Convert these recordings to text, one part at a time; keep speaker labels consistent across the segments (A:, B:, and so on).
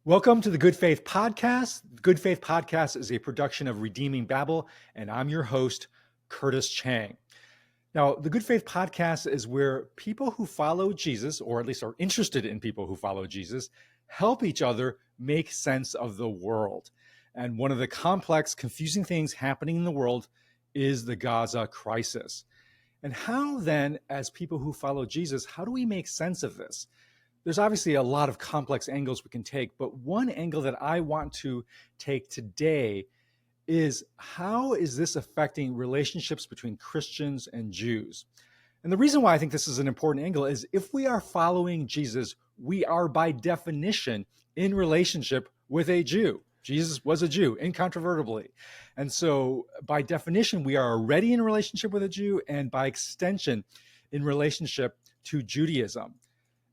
A: Welcome to the Good Faith Podcast. The Good Faith Podcast is a production of Redeeming Babel, and I'm your host, Curtis Chang. Now, the Good Faith Podcast is where people who follow Jesus, or at least are interested in people who follow Jesus, help each other make sense of the world. And one of the complex, confusing things happening in the world is the Gaza crisis. And how then, as people who follow Jesus, how do we make sense of this? There's obviously a lot of complex angles we can take, but one angle that I want to take today is how is this affecting relationships between Christians and Jews? And the reason why I think this is an important angle is if we are following Jesus, we are by definition in relationship with a Jew. Jesus was a Jew, incontrovertibly. And so by definition, we are already in a relationship with a Jew and by extension in relationship to Judaism.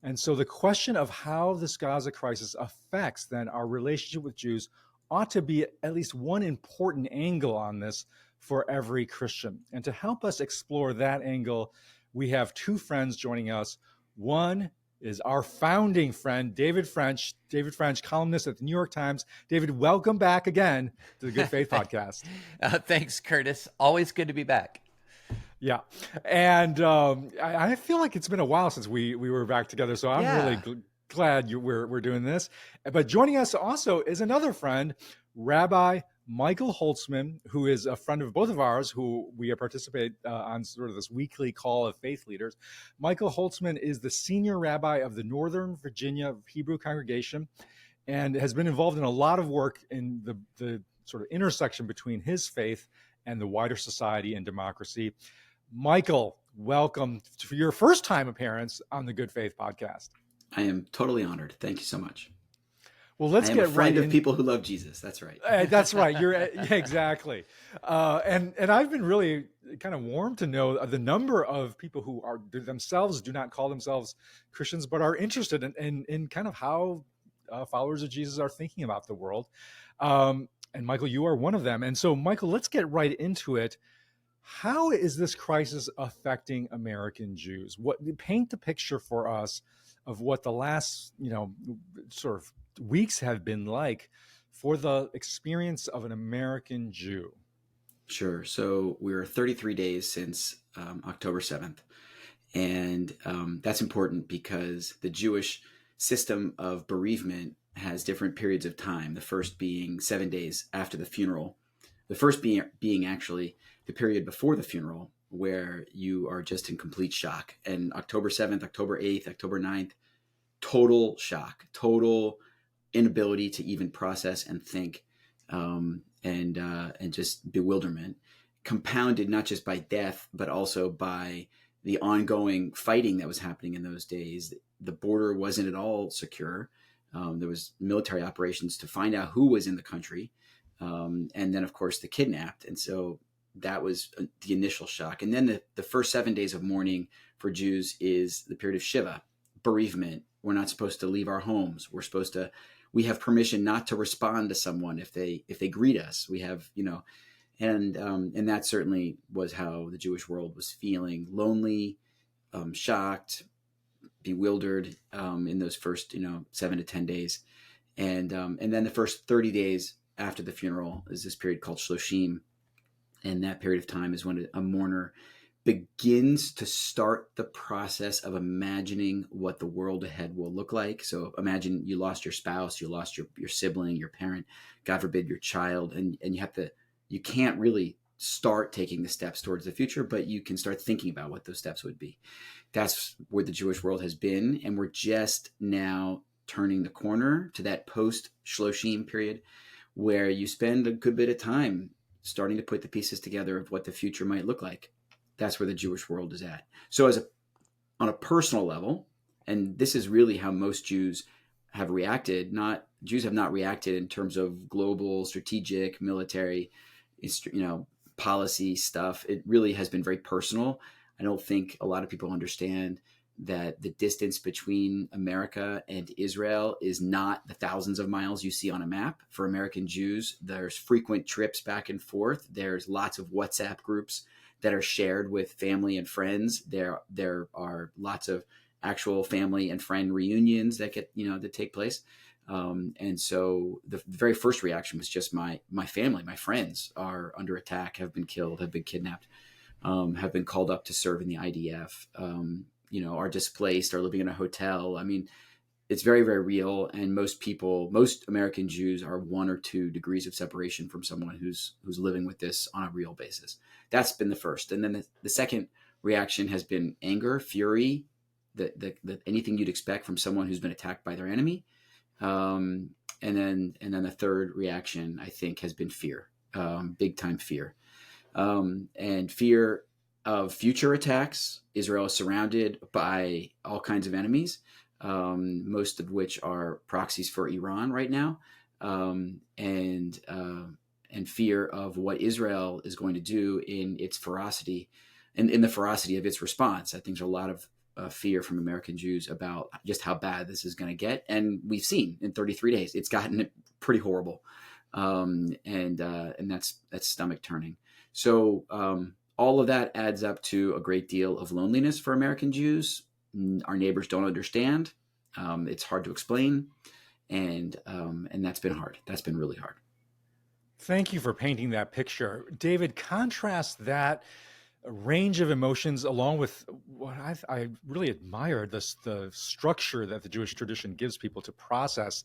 A: And so the question of how this Gaza crisis affects then our relationship with Jews ought to be at least one important angle on this for every Christian. And to help us explore that angle, we have two friends joining us. One is our founding friend, David French. David French, columnist at the New York Times. David, welcome back again to the Good Faith Podcast.
B: Thanks, Curtis. Always good to be back.
A: Yeah. And I feel like it's been a while since we were back together. So I'm really glad we're doing this. But joining us also is another friend, Rabbi Michael Holzman, who is a friend of both of ours, who we participate on sort of this weekly call of faith leaders. Michael Holzman is the senior rabbi of the Northern Virginia Hebrew congregation and has been involved in a lot of work in the sort of intersection between his faith and the wider society and democracy. Michael, welcome for your first time appearance on the Good Faith Podcast.
C: I am totally honored. Thank you so much.
A: Well, let's get right in.
C: I am a friend of people who love Jesus. That's right.
A: That's right. You're exactly. And I've been really kind of warmed to know the number of people who are themselves do not call themselves Christians, but are interested in kind of how followers of Jesus are thinking about the world. And Michael, you are one of them. And so, Michael, let's get right into it. How is this crisis affecting American Jews? Paint the picture for us of what the last, sort of weeks have been like for the experience of an American Jew.
C: Sure. So we're 33 days since October 7th. And that's important because the Jewish system of bereavement has different periods of time. The first being 7 days after the funeral. The first being actually the period before the funeral, where you are just in complete shock. And October 7th, October 8th, October 9th, total shock, total inability to even process and think, and just bewilderment, compounded not just by death, but also by the ongoing fighting that was happening in those days. The border wasn't at all secure. There was military operations to find out who was in the country. And then, of course, the kidnapped. And so that was the initial shock. And then the first 7 days of mourning for Jews is the period of Shiva, bereavement. We're not supposed to leave our homes. We have permission not to respond to someone if they greet us. We have, and that certainly was how the Jewish world was feeling: lonely, shocked, bewildered in those first 7 to 10 days, and then the first 30 days after the funeral is this period called Shloshim. And that period of time is when a mourner begins to start the process of imagining what the world ahead will look like. So imagine you lost your spouse, you lost your sibling, your parent, God forbid your child, and you can't really start taking the steps towards the future, but you can start thinking about what those steps would be. That's where the Jewish world has been. And we're just now turning the corner to that post-Shloshim period where you spend a good bit of time starting to put the pieces together of what the future might look like. That's where the Jewish world is at. So on a personal level, and this is really how most Jews have reacted, Jews have not reacted in terms of global, strategic, military, policy stuff. It really has been very personal. I don't think a lot of people understand that the distance between America and Israel is not the thousands of miles you see on a map. For American Jews, there's frequent trips back and forth. There's lots of WhatsApp groups that are shared with family and friends. There are lots of actual family and friend reunions that that take place. And so the very first reaction was just my family, my friends are under attack, have been killed, have been kidnapped, have been called up to serve in the IDF, are displaced, are living in a hotel. I mean, it's very, very real. And most American Jews are 1 or 2 degrees of separation from someone who's living with this on a real basis. That's been the first. And then the second reaction has been anger, fury, the anything you'd expect from someone who's been attacked by their enemy. And then the third reaction, I think, has been fear, big time fear, and fear of future attacks. Israel is surrounded by all kinds of enemies, most of which are proxies for Iran right now, and fear of what Israel is going to do in its ferocity, and in the ferocity of its response. I think there's a lot of fear from American Jews about just how bad this is going to get, and we've seen in 33 days it's gotten pretty horrible, and that's stomach turning. So all of that adds up to a great deal of loneliness for American Jews. Our neighbors don't understand. It's hard to explain, and that's been hard. That's been really hard.
A: Thank you for painting that picture. David, contrast that range of emotions along with what I really admire, the structure that the Jewish tradition gives people to process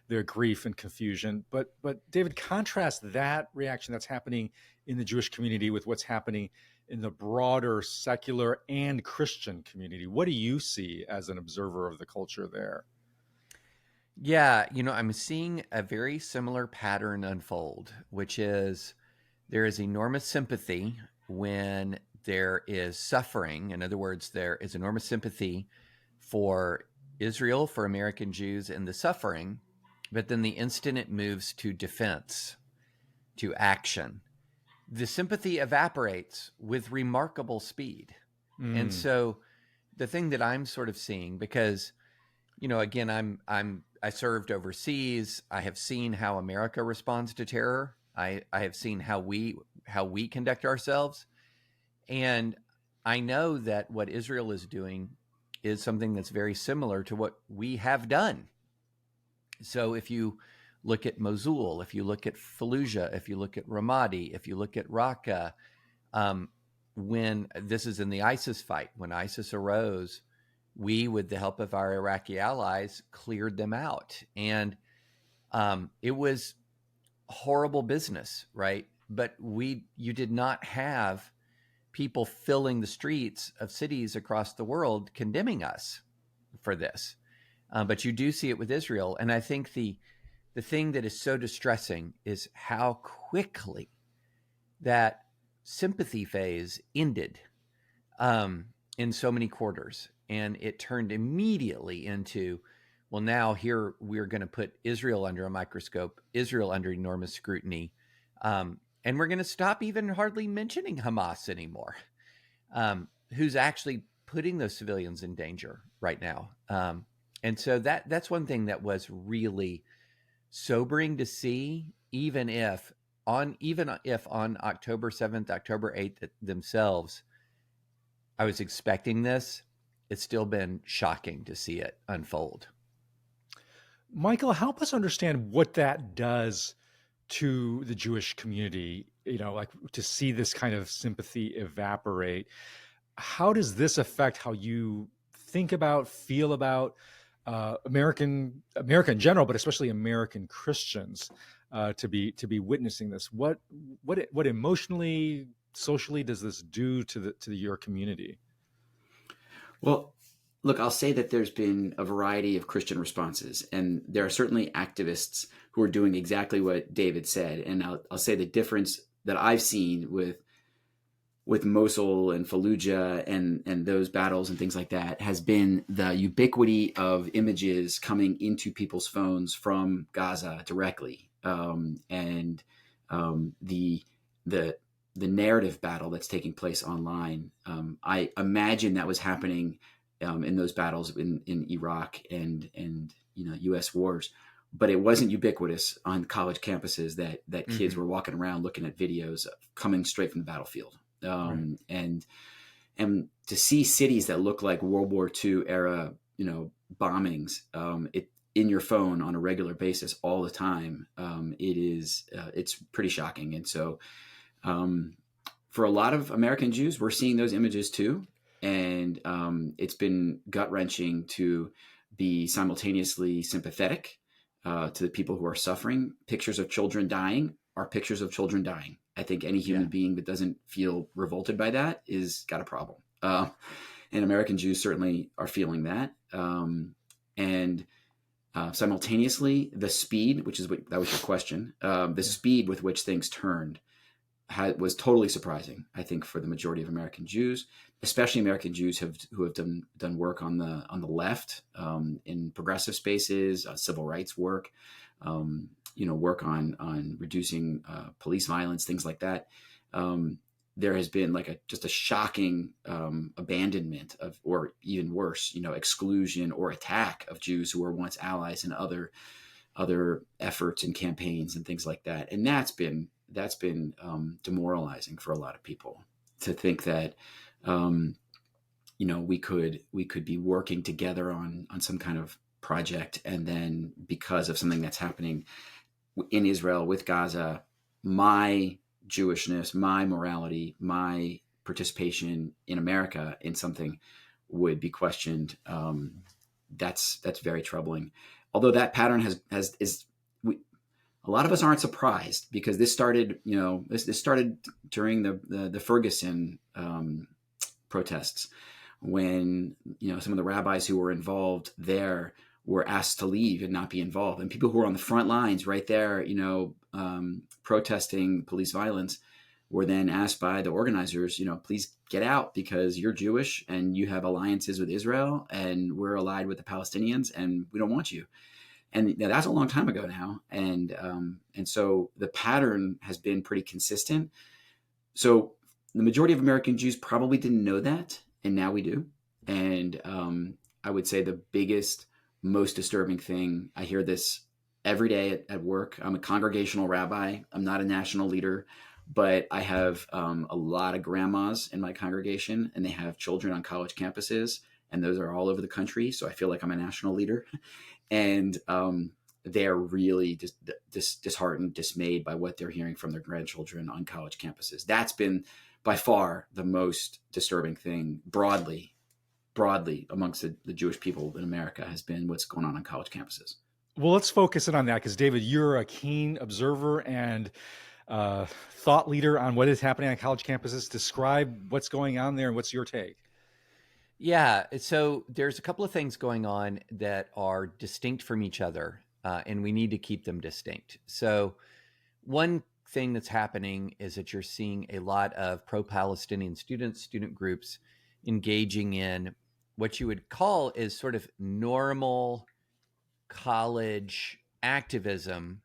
A: their grief and confusion. But David, contrast that reaction that's happening in the Jewish community with what's happening in the broader secular and Christian community. What do you see as an observer of the culture there?
B: Yeah, I'm seeing a very similar pattern unfold, which is there is enormous sympathy when there is suffering. In other words, there is enormous sympathy for Israel, for American Jews and the suffering, but then the instant it moves to defense, to action, the sympathy evaporates with remarkable speed. And so the thing that I'm sort of seeing, because, again, I served overseas. I have seen how America responds to terror. I have seen how we conduct ourselves. And I know that what Israel is doing is something that's very similar to what we have done. So if you look at Mosul, if you look at Fallujah, if you look at Ramadi, if you look at Raqqa, when this is in the ISIS fight, when ISIS arose, we, with the help of our Iraqi allies, cleared them out. And it was horrible business, right? But you did not have people filling the streets of cities across the world condemning us for this. But you do see it with Israel. And I think the thing that is so distressing is how quickly that sympathy phase ended in so many quarters. And it turned immediately into, well, now here we're going to put Israel under a microscope, Israel under enormous scrutiny. And we're going to stop even hardly mentioning Hamas anymore, who's actually putting those civilians in danger right now. And so that's one thing that was really sobering to see, even if on October 7th, October 8th themselves, I was expecting this. It's still been shocking to see it unfold.
A: Michael, help us understand what that does to the Jewish community, like to see this kind of sympathy evaporate. How does this affect how you think about, feel about America in general, but especially American Christians to be witnessing this? What emotionally, socially does this do to your community?
C: Well, look, I'll say that there's been a variety of Christian responses, and there are certainly activists who are doing exactly what David said. And I'll say the difference that I've seen with Mosul and Fallujah and those battles and things like that has been the ubiquity of images coming into people's phones from Gaza directly, and the narrative battle that's taking place online. I imagine that was happening in those battles in Iraq and U.S. wars, but it wasn't ubiquitous on college campuses that kids were walking around looking at videos coming straight from the battlefield. Right. And to see cities that look like World War II era, bombings, in your phone on a regular basis all the time, it's pretty shocking. And so for a lot of American Jews, we're seeing those images too. And it's been gut-wrenching to be simultaneously sympathetic to the people who are suffering. Pictures of children dying are pictures of children dying. I think any human being that doesn't feel revolted by that is got a problem. And American Jews certainly are feeling that. And simultaneously, the speed, that was your question, the speed with which things turned was totally surprising, I think, for the majority of American Jews, especially American Jews who have done work on the left, in progressive spaces, civil rights work, work on reducing police violence, things like that. There has been just a shocking abandonment of, or even worse, exclusion or attack of Jews who were once allies in other efforts and campaigns and things like that. And that's been demoralizing for a lot of people, to think that we could be working together on some kind of project, and then because of something that's happening in Israel with Gaza, my Jewishness, my morality, my participation in America in something would be questioned. That's very troubling. Although that pattern a lot of us aren't surprised, because this started during the Ferguson protests, when some of the rabbis who were involved there were asked to leave and not be involved, and people who were on the front lines right there, protesting police violence, were then asked by the organizers, please get out, because you're Jewish and you have alliances with Israel, and we're allied with the Palestinians, and we don't want you. And that's a long time ago now. And so the pattern has been pretty consistent. So the majority of American Jews probably didn't know that, and now we do. And I would say the biggest, most disturbing thing, I hear this every day at work. I'm a congregational rabbi. I'm not a national leader, but I have a lot of grandmas in my congregation, and they have children on college campuses, and those are all over the country. So I feel like I'm a national leader. And they're really disheartened, dismayed by what they're hearing from their grandchildren on college campuses. That's been by far the most disturbing thing broadly amongst the Jewish people in America, has been what's going on college campuses.
A: Well, let's focus in on that, because David, you're a keen observer and thought leader on what is happening on college campuses. Describe what's going on there and what's your take?
B: Yeah, so there's a couple of things going on that are distinct from each other, and we need to keep them distinct. So one thing that's happening is that you're seeing a lot of pro-Palestinian student groups engaging in what you would call is sort of normal college activism,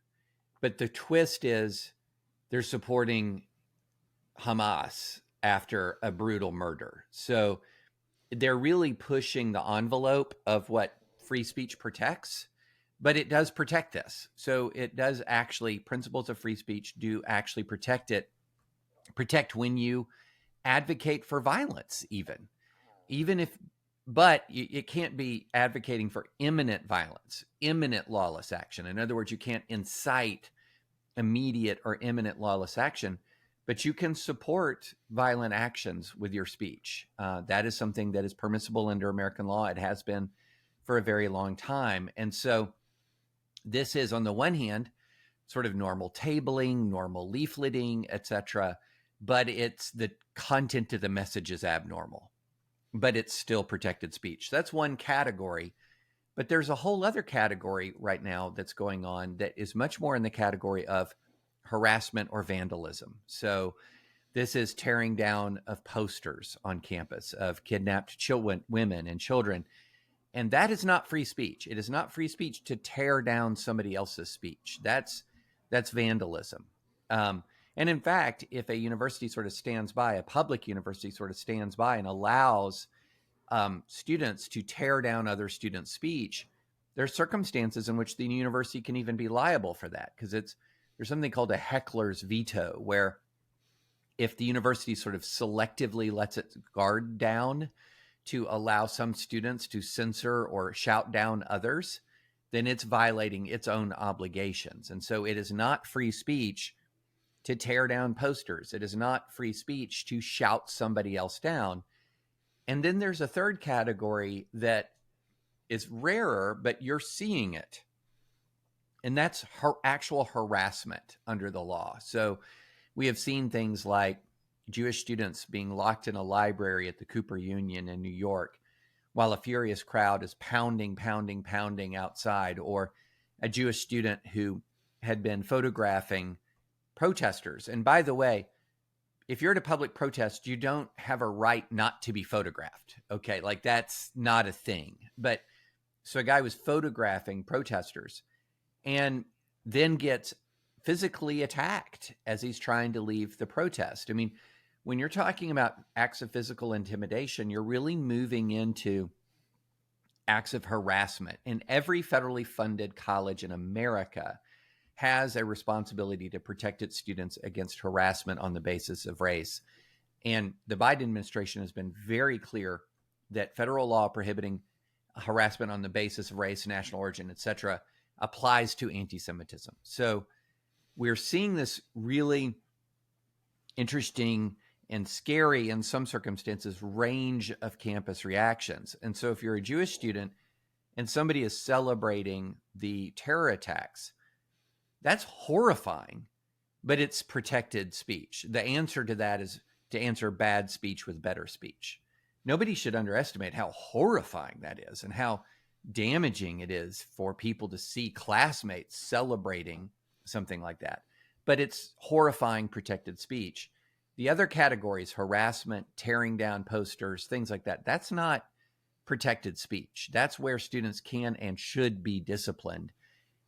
B: but the twist is they're supporting Hamas after a brutal murder. So they're really pushing the envelope of what free speech protects, but it does protect this. So it does actually, principles of free speech do actually protect when you advocate for violence, even if, but it can't be advocating for imminent violence, imminent lawless action. In other words, you can't incite immediate or imminent lawless action, but you can support violent actions with your speech. That is something that is permissible under American law. It has been for a very long time. And so this is, on the one hand, sort of normal tabling, normal leafleting, etc., but it's the content of the message is abnormal, but it's still protected speech. That's one category. But there's a whole other category right now that's going on that is much more in the category of harassment or vandalism. So this is tearing down of posters on campus of kidnapped children, women and children. And that is not free speech. It is not free speech to tear down somebody else's speech. That's vandalism. And in fact, if a university sort of stands by, a public university sort of stands by and allows students to tear down other students' speech, there are circumstances in which the university can even be liable for that, because there's something called a heckler's veto, where if the university sort of selectively lets its guard down to allow some students to censor or shout down others, then it's violating its own obligations. And so it is not free speech to tear down posters. It is not free speech to shout somebody else down. And then there's a third category that is rarer, but you're seeing it. And that's actual harassment under the law. So we have seen things like Jewish students being locked in a library at the Cooper Union in New York while a furious crowd is pounding outside, or a Jewish student who had been photographing protesters. And by the way, if you're at a public protest, you don't have a right not to be photographed. Okay, like that's not a thing. But so a guy was photographing protesters and then gets physically attacked as he's trying to leave the protest. I mean, when you're talking about acts of physical intimidation, you're really moving into acts of harassment. And every federally funded college in America has a responsibility to protect its students against harassment on the basis of race. And the Biden administration has been very clear that federal law prohibiting harassment on the basis of race, national origin, et cetera, applies to anti-Semitism. So we're seeing this really interesting and scary, in some circumstances, range of campus reactions. And so if you're a Jewish student and somebody is celebrating the terror attacks, that's horrifying, but it's protected speech. The answer to that is to answer bad speech with better speech. Nobody should underestimate how horrifying that is and how damaging it is for people to see classmates celebrating something like that. But it's horrifying protected speech. The other categories, harassment, tearing down posters, things like that, that's not protected speech. That's where students can and should be disciplined.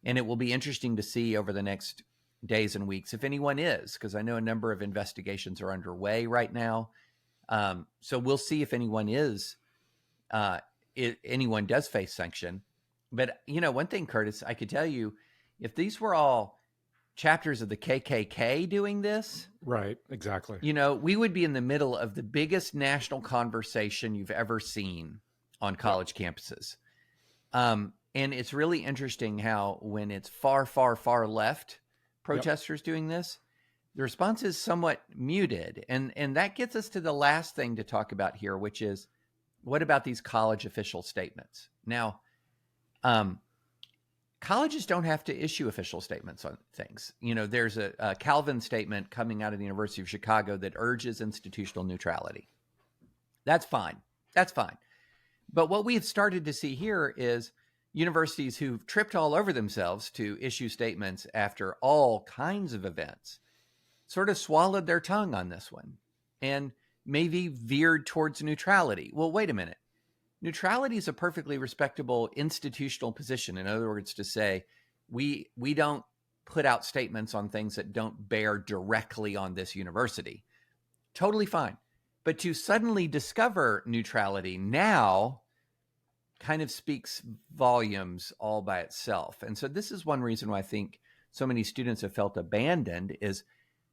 B: And it will be interesting to see over the next days and weeks if anyone is, because I know a number of investigations are underway right now. So we'll see if anyone is, anyone does face sanction. But, you know, one thing, Curtis, I could tell you, if these were all chapters of the KKK doing this,
A: Right, exactly.
B: you know, we would be in the middle of the biggest national conversation you've ever seen on college campuses. And it's really interesting how when it's far left protesters doing this, the response is somewhat muted. And that gets us to the last thing to talk about here, which is, what about these college official statements? Now, colleges don't have to issue official statements on things. You know, there's a Calvin statement coming out of the University of Chicago that urges institutional neutrality. That's fine. That's fine. But what we have started to see here is universities who've tripped all over themselves to issue statements after all kinds of events sort of swallowed their tongue on this one and maybe veered towards neutrality. Well, wait a minute. Neutrality is a perfectly respectable institutional position. In other words, to say, we don't put out statements on things that don't bear directly on this university. Totally fine. But to suddenly discover neutrality now kind of speaks volumes all by itself. And so this is one reason why I think so many students have felt abandoned is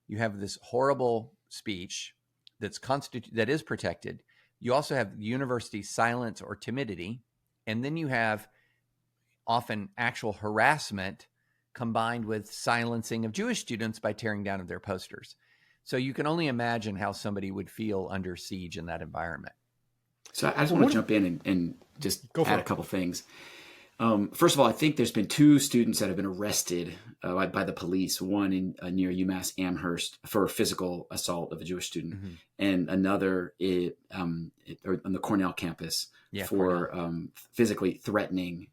B: you have this horrible speech that is protected. You also have university silence or timidity, and then you have often actual harassment combined with silencing of Jewish students by tearing down of their posters. So you can only imagine how somebody would feel under siege in that environment.
C: So I just want to jump in and just add a couple things. First of all, I think there's been 2 students that have been arrested by the police, one in near UMass Amherst for physical assault of a Jewish student, and another on the Cornell campus for physically threatening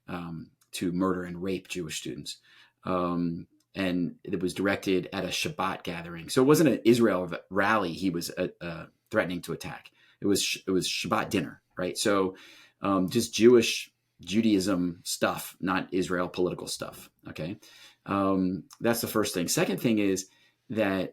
C: to murder and rape Jewish students. And it was directed at a Shabbat gathering. So it wasn't an Israel rally he was threatening to attack. It was Shabbat dinner, right? So just Judaism stuff, not Israel political stuff. Okay. That's the first thing. Second thing is that,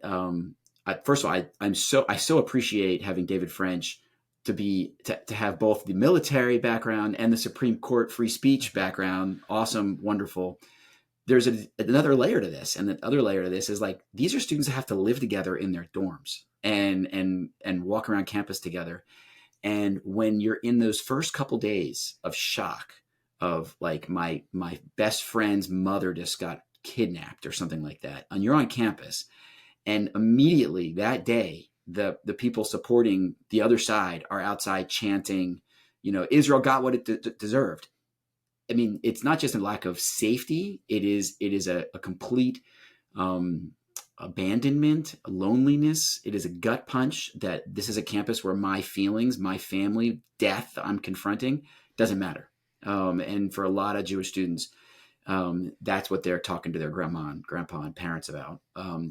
C: first of all, I so appreciate having David French to have both the military background and the Supreme Court free speech background. Awesome. Wonderful. There's another layer to this. And the other layer to this is like, these are students that have to live together in their dorms and walk around campus together. And when you're in those first couple days of shock of like my best friend's mother just got kidnapped or something like that, and you're on campus, and immediately that day, the people supporting the other side are outside chanting, Israel got what it deserved. I mean, it's not just a lack of safety; it is a complete abandonment, loneliness. It is a gut punch that this is a campus where my feelings, my family, death I'm confronting doesn't matter. And for a lot of Jewish students, that's what they're talking to their grandma and grandpa and parents about.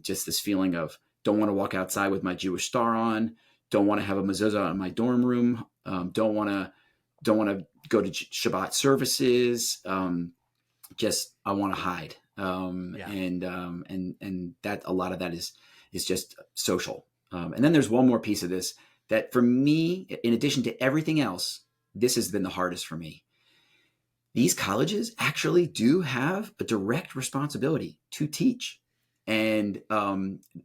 C: Just this feeling of don't want to walk outside with my Jewish star on, don't want to have a mezuzah in my dorm room, don't want to go to Shabbat services. Just I want to hide. And that a lot of that is just social. And then there's one more piece of this that for me, in addition to everything else, this has been the hardest for me. These colleges actually do have a direct responsibility to teach. And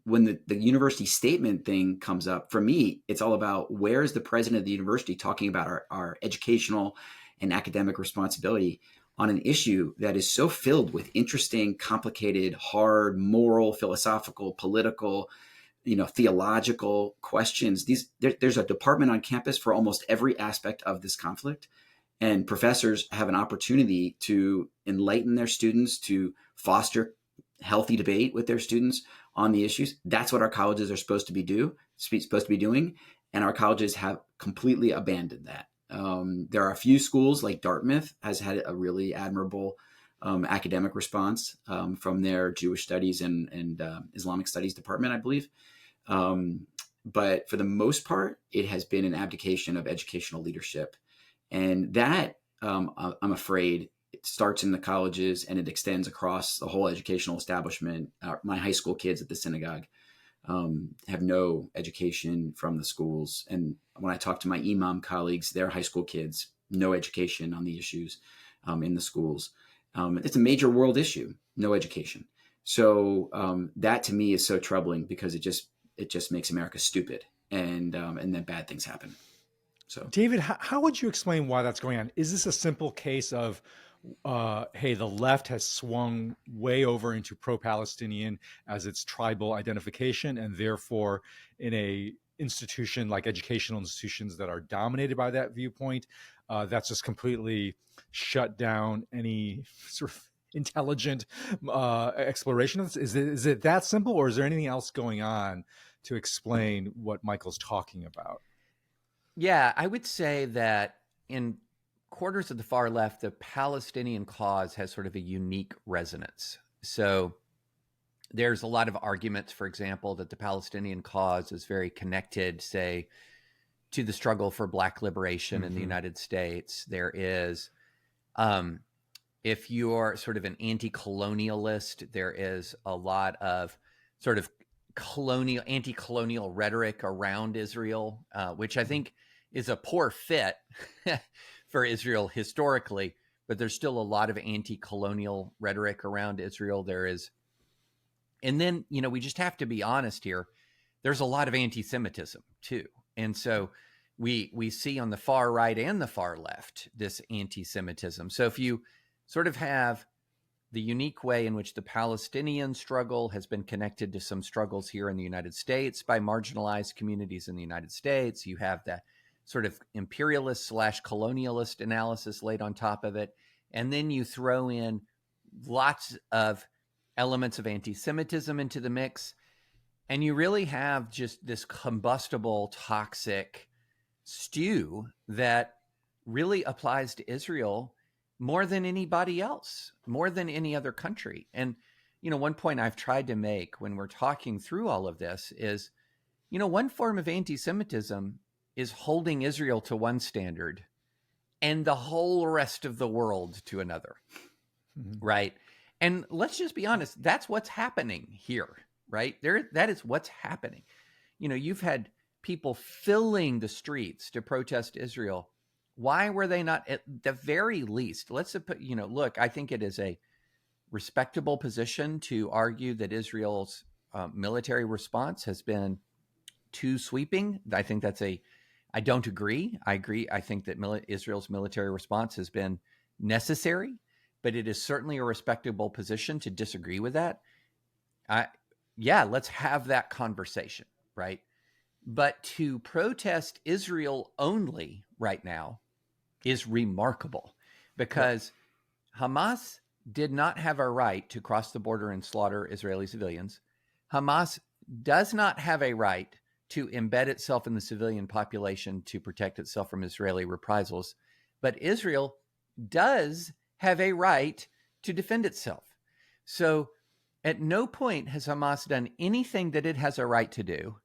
C: when the university statement thing comes up, for me, it's all about where is the president of the university talking about our educational and academic responsibility on an issue that is so filled with interesting, complicated, hard, moral, philosophical, political, theological questions. There's a department on campus for almost every aspect of this conflict. And professors have an opportunity to enlighten their students, to foster healthy debate with their students on the issues. That's what our colleges are supposed to be doing. And our colleges have completely abandoned that. There are a few schools like Dartmouth has had a really admirable academic response from their Jewish studies and Islamic studies department, I believe. But for the most part, it has been an abdication of educational leadership. And that, I'm afraid, it starts in the colleges and it extends across the whole educational establishment. My high school kids at the synagogue have no education from the schools. And when I talk to my imam colleagues, their high school kids, no education on the issues in the schools. It's a major world issue, no education. So that to me is so troubling because it just makes America stupid, and then bad things happen. So,
A: David, how would you explain why that's going on? Is this a simple case of, hey, the left has swung way over into pro-Palestinian as its tribal identification, and therefore in a institution like educational institutions that are dominated by that viewpoint, that's just completely shut down any sort of intelligent exploration of this? Is it that simple, or is there anything else going on to explain what Michael's talking about?
B: Yeah, I would say that in quarters of the far left, the Palestinian cause has sort of a unique resonance. So there's a lot of arguments, for example, that the Palestinian cause is very connected, say, to the struggle for Black liberation in the United States. There is, if you're sort of an anti-colonialist, there is a lot of sort of anti-colonial rhetoric around Israel, which I think is a poor fit for Israel historically, but there's still a lot of anti-colonial rhetoric around Israel. There is, and then, we just have to be honest here. There's a lot of anti-Semitism too. And so we see on the far right and the far left, this anti-Semitism. So if you sort of have the unique way in which the Palestinian struggle has been connected to some struggles here in the United States by marginalized communities in the United States, you have that sort of imperialist / colonialist analysis laid on top of it. And then you throw in lots of elements of anti-Semitism into the mix. And you really have just this combustible, toxic stew that really applies to Israel more than anybody else, more than any other country. And, one point I've tried to make when we're talking through all of this is, one form of anti-Semitism is holding Israel to one standard and the whole rest of the world to another, right? And let's just be honest, that's what's happening here, right? That is what's happening. You've had people filling the streets to protest Israel. Why were they not, at the very least, look, I think it is a respectable position to argue that Israel's military response has been too sweeping. I think I don't agree. I agree. I think that Israel's military response has been necessary, but it is certainly a respectable position to disagree with that. Yeah, let's have that conversation, right? But to protest Israel only right now is remarkable, because Hamas did not have a right to cross the border and slaughter Israeli civilians. Hamas does not have a right to embed itself in the civilian population to protect itself from Israeli reprisals. But Israel does have a right to defend itself. So at no point has Hamas done anything that it has a right to do.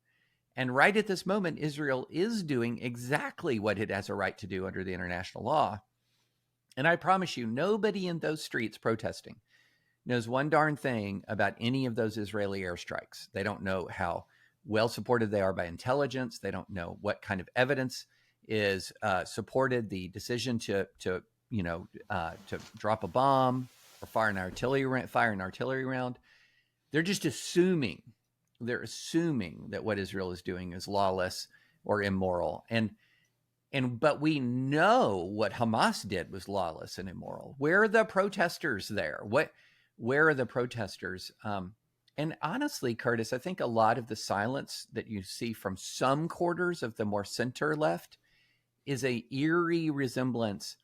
B: And right at this moment, Israel is doing exactly what it has a right to do under the international law. And I promise you, nobody in those streets protesting knows one darn thing about any of those Israeli airstrikes. They don't know how well supported they are by intelligence. They don't know what kind of evidence is supported the decision to drop a bomb or fire an artillery round. They're just assuming. They're assuming that what Israel is doing is lawless or immoral. But we know what Hamas did was lawless and immoral. Where are the protesters there? Where are the protesters? And honestly, Curtis, I think a lot of the silence that you see from some quarters of the more center left is a eerie resemblance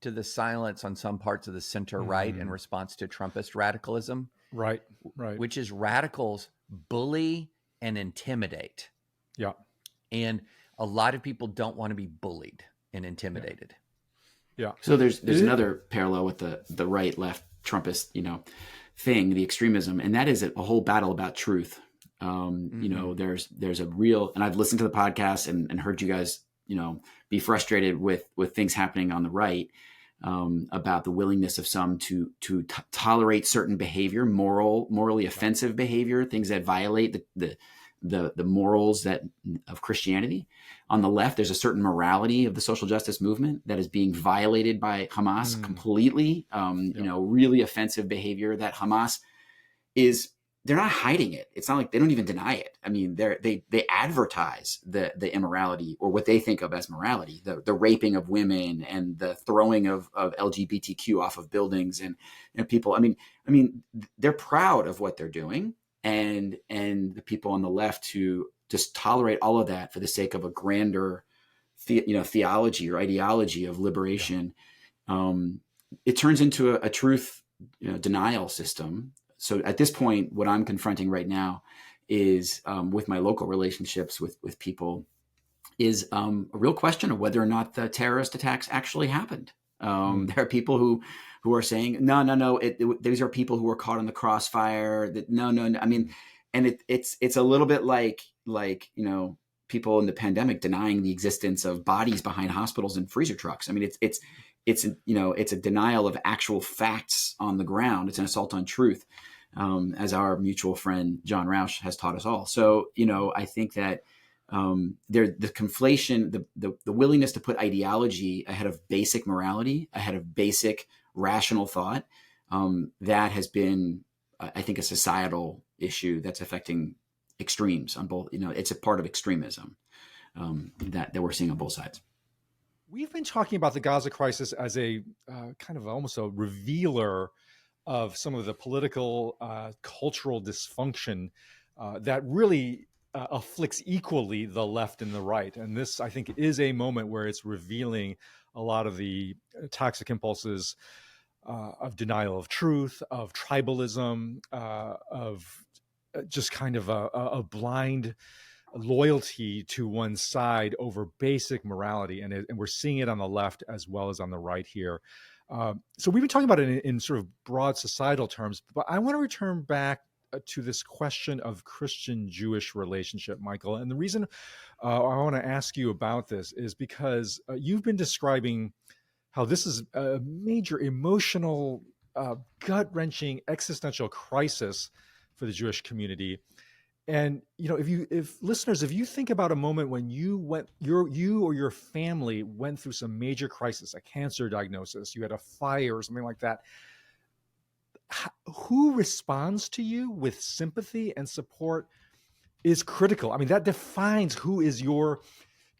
B: to the silence on some parts of the center right in response to Trumpist radicalism.
A: Right.
B: Which is radicals bully and intimidate.
A: Yeah.
B: And a lot of people don't want to be bullied and intimidated.
A: Yeah.
C: So there's another parallel with the right left Trumpist, thing, the extremism, and that is a whole battle about truth. There's a real, and I've listened to the podcast and heard you guys, be frustrated with things happening on the right, about the willingness of some to tolerate certain behavior, morally offensive behavior, things that violate the morals of Christianity. On the left, there's a certain morality of the social justice movement that is being violated by Hamas completely. Really offensive behavior that Hamas they're not hiding it. It's not like they don't even deny it. I mean, they advertise the immorality, or what they think of as morality, the raping of women and the throwing of LGBTQ off of buildings and people. I mean, they're proud of what they're doing, and the people on the left who just tolerate all of that for the sake of a grander, theology or ideology of liberation. It turns into a truth denial system. So at this point, what I'm confronting right now is, with my local relationships with people, is a real question of whether or not the terrorist attacks actually happened. There are people who are saying, no, these are people who were caught in the crossfire. That no. I mean, and it's a little bit like people in the pandemic denying the existence of bodies behind hospitals and freezer trucks. I mean, it's a denial of actual facts on the ground. It's an assault on truth, as our mutual friend John Roush has taught us all. So I think that the conflation, the willingness to put ideology ahead of basic morality, ahead of basic rational thought, that has been, I think, a societal issue that's affecting extremes on both. It's a part of extremism that we're seeing on both sides.
A: We've been talking about the Gaza crisis as a kind of almost a revealer of some of the political, cultural dysfunction that really afflicts equally the left and the right. And this, I think, is a moment where it's revealing a lot of the toxic impulses of denial of truth, of tribalism, of just kind of a blind loyalty to one side over basic morality. And we're seeing it on the left as well as on the right here. So we've been talking about it in sort of broad societal terms, but I want to return back to this question of Christian-Jewish relationship, Michael. And the reason I want to ask you about this is because you've been describing how this is a major emotional, gut-wrenching, existential crisis for the Jewish community. And if you think about a moment when you or your family went through some major crisis, a cancer diagnosis, you had a fire or something like that, who responds to you with sympathy and support is critical. I mean, that defines who is your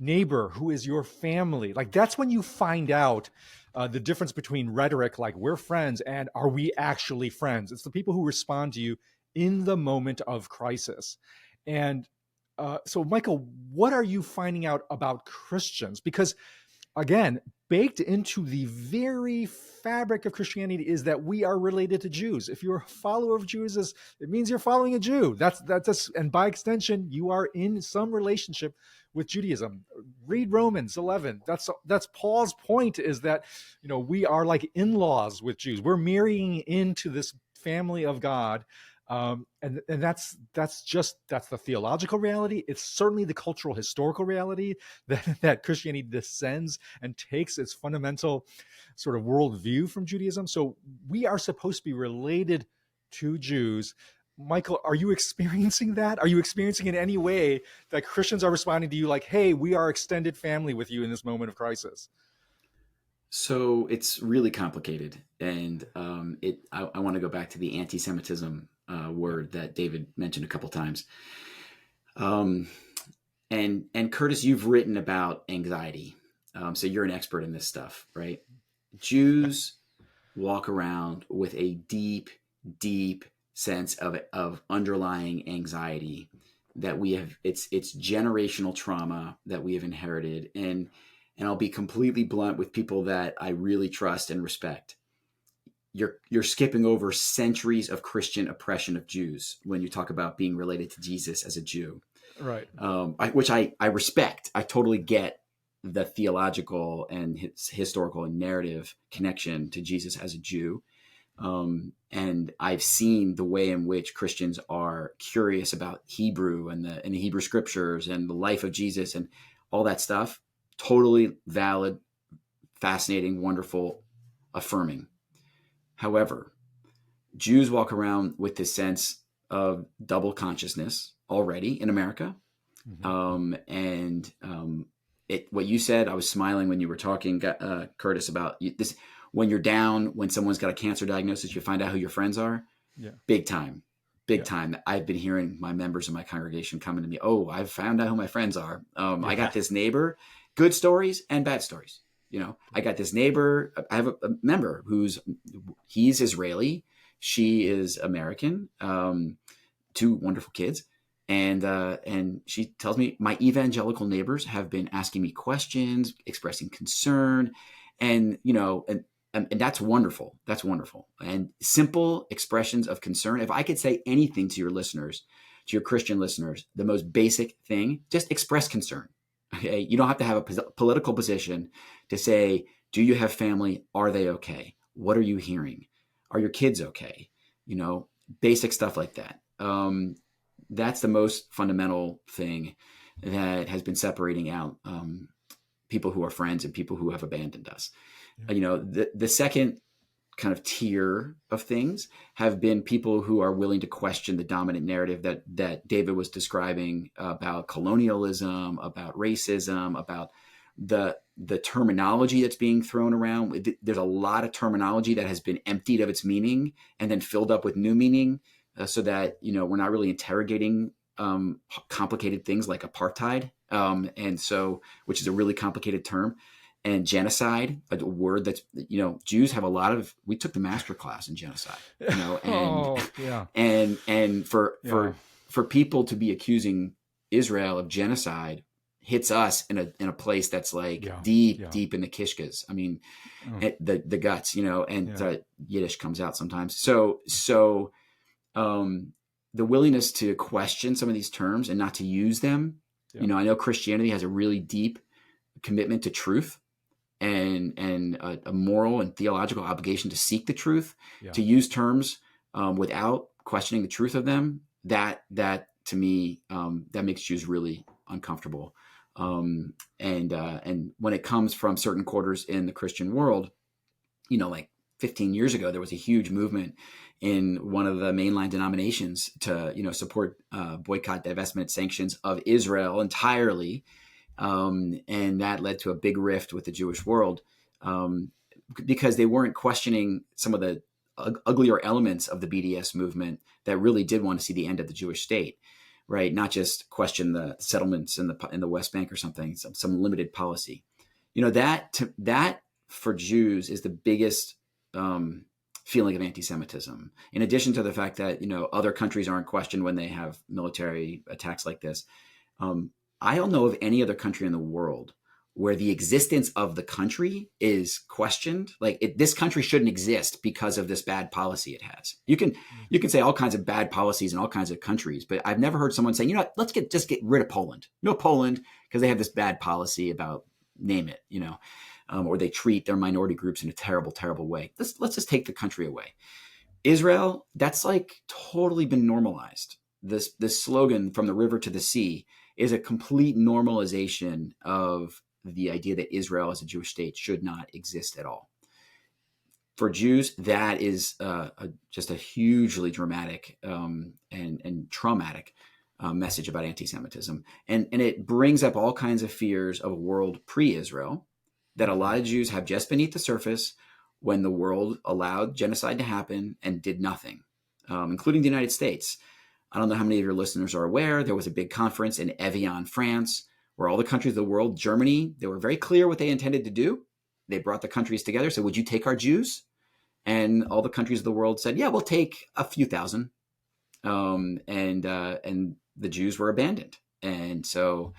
A: neighbor, who is your family. Like that's when you find out the difference between rhetoric, like we're friends, and are we actually friends? It's the people who respond to you in the moment of crisis. And so, Michael, what are you finding out about Christians? Because again, baked into the very fabric of Christianity is that we are related to Jews. If you're a follower of Jesus, it means you're following a Jew. And by extension, you are in some relationship with Judaism. Read Romans 11. That's Paul's point, is that we are like in-laws with Jews. We're marrying into this family of God. And that's the theological reality. It's certainly the cultural historical reality that Christianity descends and takes its fundamental sort of worldview from Judaism. So we are supposed to be related to Jews. Michael, are you experiencing that? Are you experiencing in any way that Christians are responding to you like, hey, we are extended family with you in this moment of crisis?
C: So it's really complicated. And I want to go back to the anti-Semitism word that David mentioned a couple times. And Curtis, you've written about anxiety. So you're an expert in this stuff, right? Jews walk around with a deep, deep sense of underlying anxiety that we have. It's generational trauma that we have inherited. And I'll be completely blunt with people that I really trust and respect. You're skipping over centuries of Christian oppression of Jews when you talk about being related to Jesus as a Jew.
A: Right.
C: Which I respect. I totally get the theological and historical and narrative connection to Jesus as a Jew. And I've seen the way in which Christians are curious about Hebrew and the Hebrew scriptures and the life of Jesus and all that stuff. Totally valid, fascinating, wonderful, affirming. However, Jews walk around with this sense of double consciousness already in America. Mm-hmm. What you said, I was smiling when you were talking, Curtis, about this. When you're down, when someone's got a cancer diagnosis, you find out who your friends are. Yeah. Big time. I've been hearing my members of my congregation coming to me. Oh, I've found out who my friends are. I got this neighbor, good stories and bad stories. I got this neighbor. I have a member he's Israeli. She is American. 2 wonderful kids. And she tells me my evangelical neighbors have been asking me questions, expressing concern, and that's wonderful. That's wonderful. And simple expressions of concern. If I could say anything to your listeners, to your Christian listeners, the most basic thing, just express concern. Okay. You don't have to have a political position to say, do you have family? Are they okay? What are you hearing? Are your kids okay? Basic stuff like that. That's the most fundamental thing that has been separating out people who are friends and people who have abandoned us. Yeah. The second kind of tier of things have been people who are willing to question the dominant narrative that David was describing about colonialism, about racism, about the terminology that's being thrown around. There's a lot of terminology that has been emptied of its meaning and then filled up with new meaning, so that we're not really interrogating complicated things like apartheid, which is a really complicated term. And genocide, a word that's, Jews have we took the master class in genocide, and for people to be accusing Israel of genocide hits us in a place that's like deep in the kishkas. I mean, the guts, Yiddish comes out sometimes. So the willingness to question some of these terms and not to use them, I know Christianity has a really deep commitment to truth and a moral and theological obligation to seek the truth, to use terms without questioning the truth of them. That to me, that makes Jews really uncomfortable. And when it comes from certain quarters in the Christian world, like 15 years ago, there was a huge movement in one of the mainline denominations to, support boycott, divestment, sanctions of Israel entirely. And that led to a big rift with the Jewish world, because they weren't questioning some of the uglier elements of the BDS movement that really did want to see the end of the Jewish state. right? Not just question the settlements in the West Bank or something, some limited policy. That for Jews is the biggest feeling of anti-Semitism. In addition to the fact that other countries aren't questioned when they have military attacks like this. I don't know of any other country in the world where the existence of the country is questioned. Like this country shouldn't exist because of this bad policy it has. You can say all kinds of bad policies in all kinds of countries, but I've never heard someone say, let's just get rid of Poland. No Poland, because they have this bad policy about name it, or they treat their minority groups in a terrible, terrible way. Let's just take the country away. Israel, that's like totally been normalized. This slogan, from the river to the sea, is a complete normalization of the idea that Israel as a Jewish state should not exist at all. For Jews, that is just a hugely dramatic and traumatic message about anti-Semitism. And it brings up all kinds of fears of a world pre-Israel that a lot of Jews have just beneath the surface when the world allowed genocide to happen and did nothing, including the United States. I don't know how many of your listeners are aware. There was a big conference in Evian, France, where all the countries of the world, Germany, they were very clear what they intended to do. They brought the countries together, said, would you take our Jews? And all the countries of the world said, yeah, we'll take a few thousand. And the Jews were abandoned. And so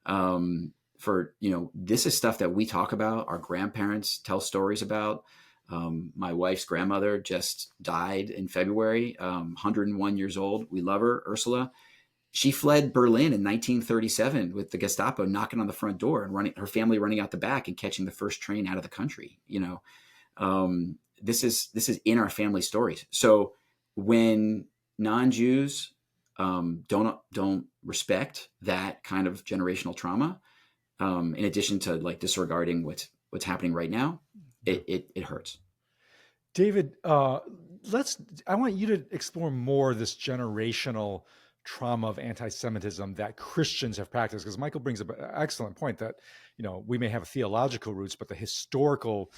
C: this is stuff that we talk about. Our grandparents tell stories about. My wife's grandmother just died in February, 101 years old. We love her, Ursula. She fled Berlin in 1937 with the Gestapo knocking on the front door and her family running out the back and catching the first train out of the country. This is in our family stories. So when non-Jews don't respect that kind of generational trauma, in addition to like disregarding what's happening right now, it hurts.
A: David, I want you to explore more this generational trauma of anti-Semitism that Christians have practiced, because Michael brings up an excellent point that we may have theological roots, but the historical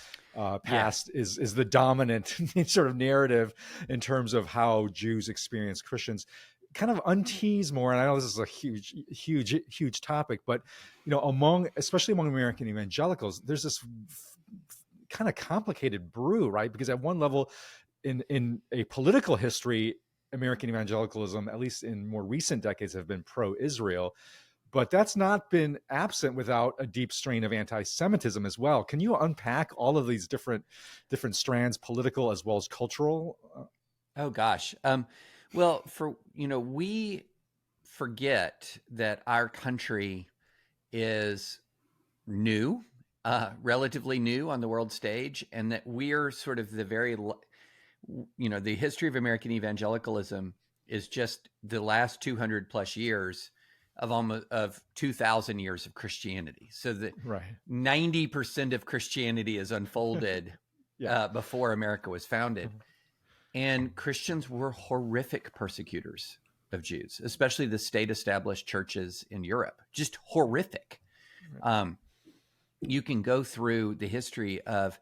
A: past is the dominant sort of narrative in terms of how Jews experience Christians. Kind of untease more, and I know this is a huge topic, but especially among American evangelicals, there's this kind of complicated brew, right? Because at one level, in a political history, American evangelicalism, at least in more recent decades, have been pro-Israel, but that's not been absent without a deep strain of anti-Semitism as well. Can you unpack all of these different strands, political as well as cultural?
B: Oh gosh. Well, we forget that our country is new, relatively new on the world stage, and that we're sort of the history of American evangelicalism is just the last 200 plus years of 2,000 years of Christianity. So that 90% of Christianity is unfolded before America was founded. And Christians were horrific persecutors of Jews, especially the state-established churches in Europe. Just horrific. You can go through the history of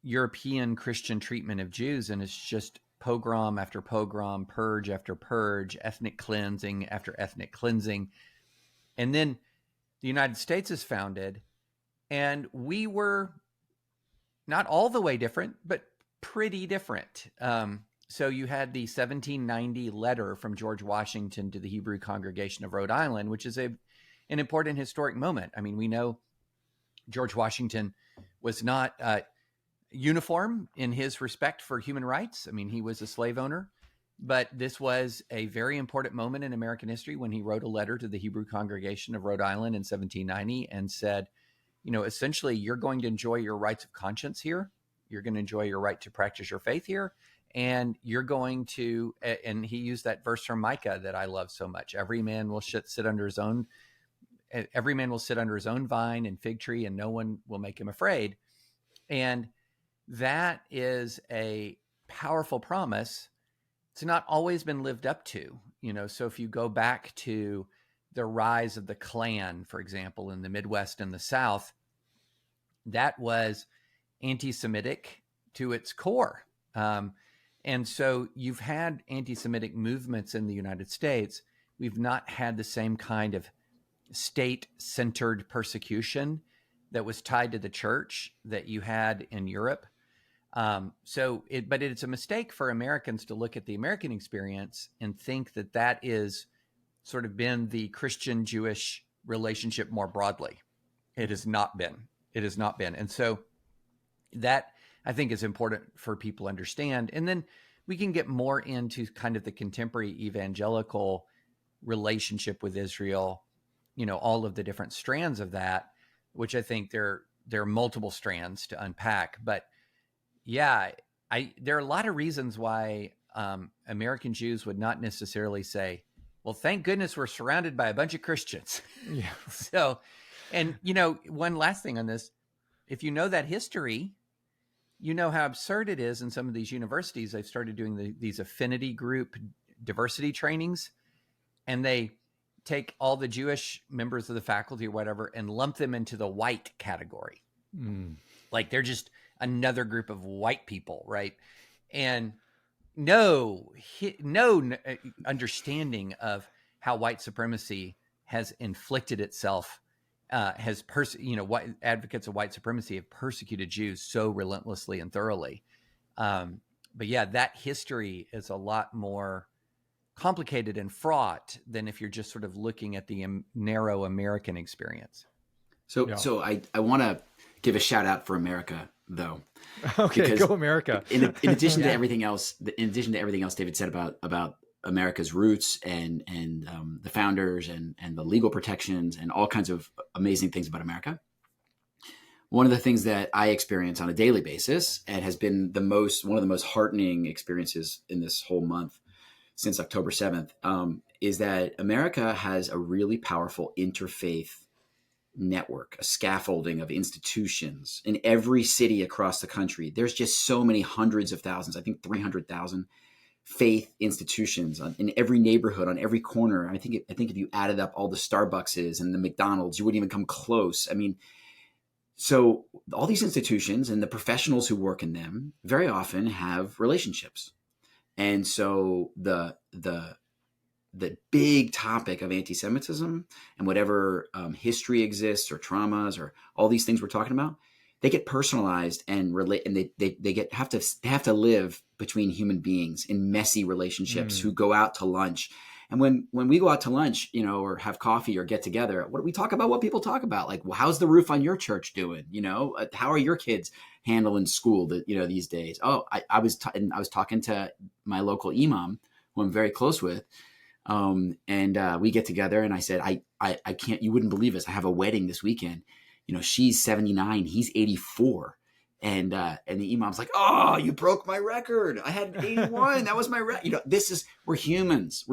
B: European Christian treatment of Jews, and it's just pogrom after pogrom, purge after purge, ethnic cleansing after ethnic cleansing. And then the United States is founded, and we were not all the way different, but pretty different. So you had the 1790 letter from George Washington to the Hebrew congregation of Rhode Island, which is an important historic moment. I mean, we know George Washington was not uniform in his respect for human rights. I mean, he was a slave owner, but this was a very important moment in American history when he wrote a letter to the Hebrew congregation of Rhode Island in 1790 and said, essentially, you're going to enjoy your rights of conscience here. You're going to enjoy your right to practice your faith here. And you're going to, and he used that verse from Micah that I love so much. Every man will sit under his own vine and fig tree, and no one will make him afraid. And that is a powerful promise. It's not always been lived up to, so if you go back to the rise of the Klan, for example, in the Midwest and the South, that was anti-Semitic to its core. And so you've had anti-Semitic movements in the United States we've not had the same kind of state-centered persecution that was tied to the church that you had in Europe. But it's a mistake for Americans to look at the American experience and think that that is sort of been the Christian-Jewish relationship more broadly. It has not been. It has not been. And so that, I think, is important for people to understand. And then we can get more into kind of the contemporary evangelical relationship with Israel, all of the different strands of that, which I think there are multiple strands to unpack. But yeah, there are a lot of reasons why American Jews would not necessarily say, well, thank goodness we're surrounded by a bunch of Christians.
A: Yeah.
B: So, and one last thing on this, if you know that history, you know how absurd it is in some of these universities. They've started doing these affinity group diversity trainings, and they take all the Jewish members of the faculty or whatever and lump them into the white category. Like they're just another group of white people, right? And no understanding of how white supremacy has inflicted itself, what advocates of white supremacy have persecuted Jews so relentlessly and thoroughly. But yeah, that history is a lot more complicated and fraught than if you're just sort of looking at the narrow American experience.
C: So I want to give a shout out for America, though.
A: Okay, go America.
C: In addition to everything else, David said about America's roots and the founders and the legal protections and all kinds of amazing things about America. One of the things that I experience on a daily basis, and has been one of the most heartening experiences in this whole month since October 7th, is that America has a really powerful interfaith network, a scaffolding of institutions in every city across the country. There's just so many hundreds of thousands, I think 300,000 faith institutions in every neighborhood, on every corner. I think if you added up all the Starbuckses and the McDonald's, you wouldn't even come close. I mean, so all these institutions and the professionals who work in them very often have relationships. And so the big topic of anti-Semitism and whatever history exists or traumas or all these things we're talking about, they get personalized and relate, and they have to live between human beings in messy relationships who go out to lunch. And when we go out to lunch, or have coffee or get together, what do we talk about? What people talk about, like, well, how's the roof on your church doing? How are your kids handling school these days? Oh, I was talking to my local imam, who I'm very close with. And we get together, and I said, I can't, you wouldn't believe this. I have a wedding this weekend. She's 79, he's 84. And the imam's like, oh, you broke my record. I had 81. That was my record. We're humans,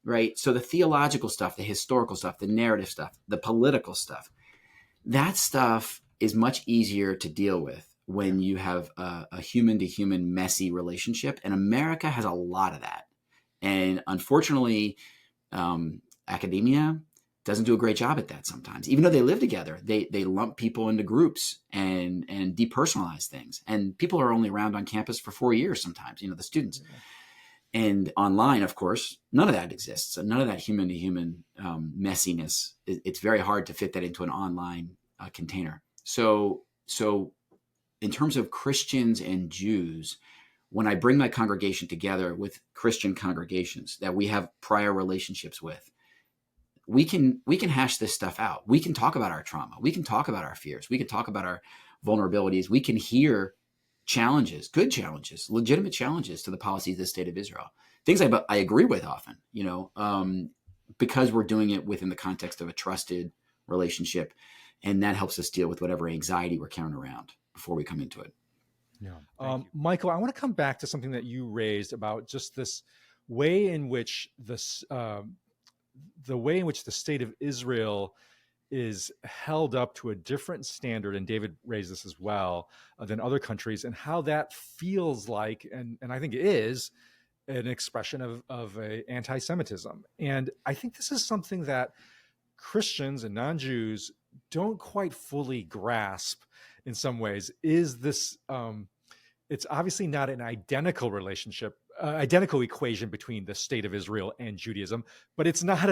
C: right? So the theological stuff, the historical stuff, the narrative stuff, the political stuff, that stuff is much easier to deal with when you have a human to human messy relationship. And America has a lot of that. And unfortunately, academia doesn't do a great job at that sometimes. Even though they live together, they lump people into groups and depersonalize things. And people are only around on campus for 4 years sometimes, the students. And online, of course, none of that exists. So none of that human to human messiness. It's very hard to fit that into an online container. So in terms of Christians and Jews, when I bring my congregation together with Christian congregations that we have prior relationships with, we can hash this stuff out. We can talk about our trauma. We can talk about our fears. We can talk about our vulnerabilities. We can hear challenges, good challenges, legitimate challenges to the policies of the state of Israel. Things I agree with often, because we're doing it within the context of a trusted relationship. And that helps us deal with whatever anxiety we're carrying around before we come into it.
A: Yeah. Michael, I want to come back to something that you raised about just this way in which the way in which the state of Israel is held up to a different standard, and David raised this as well, than other countries, and how that feels like, and I think it is, an expression of a anti-Semitism. And I think this is something that Christians and non-Jews don't quite fully grasp in some ways. Is this, it's obviously not an identical relationship identical equation between the state of Israel and Judaism, but it's not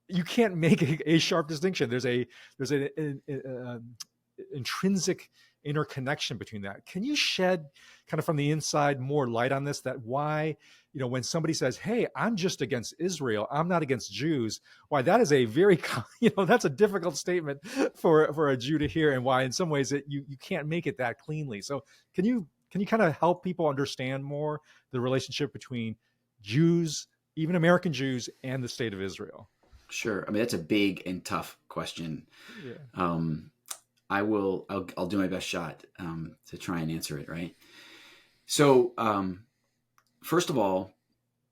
A: you can't make a sharp distinction. There's an intrinsic interconnection between that. Can you shed kind of from the inside more light on this, that why, when somebody says, hey, I'm just against Israel, I'm not against Jews, why that is a very, that's a difficult statement for a Jew to hear, and why in some ways you can't make it that cleanly. So can you kind of help people understand more the relationship between Jews, even American Jews, and the state of Israel?
C: Sure. I mean, that's a big and tough question.
A: Yeah.
C: I'll do my best shot to try and answer it, right? So, first of all,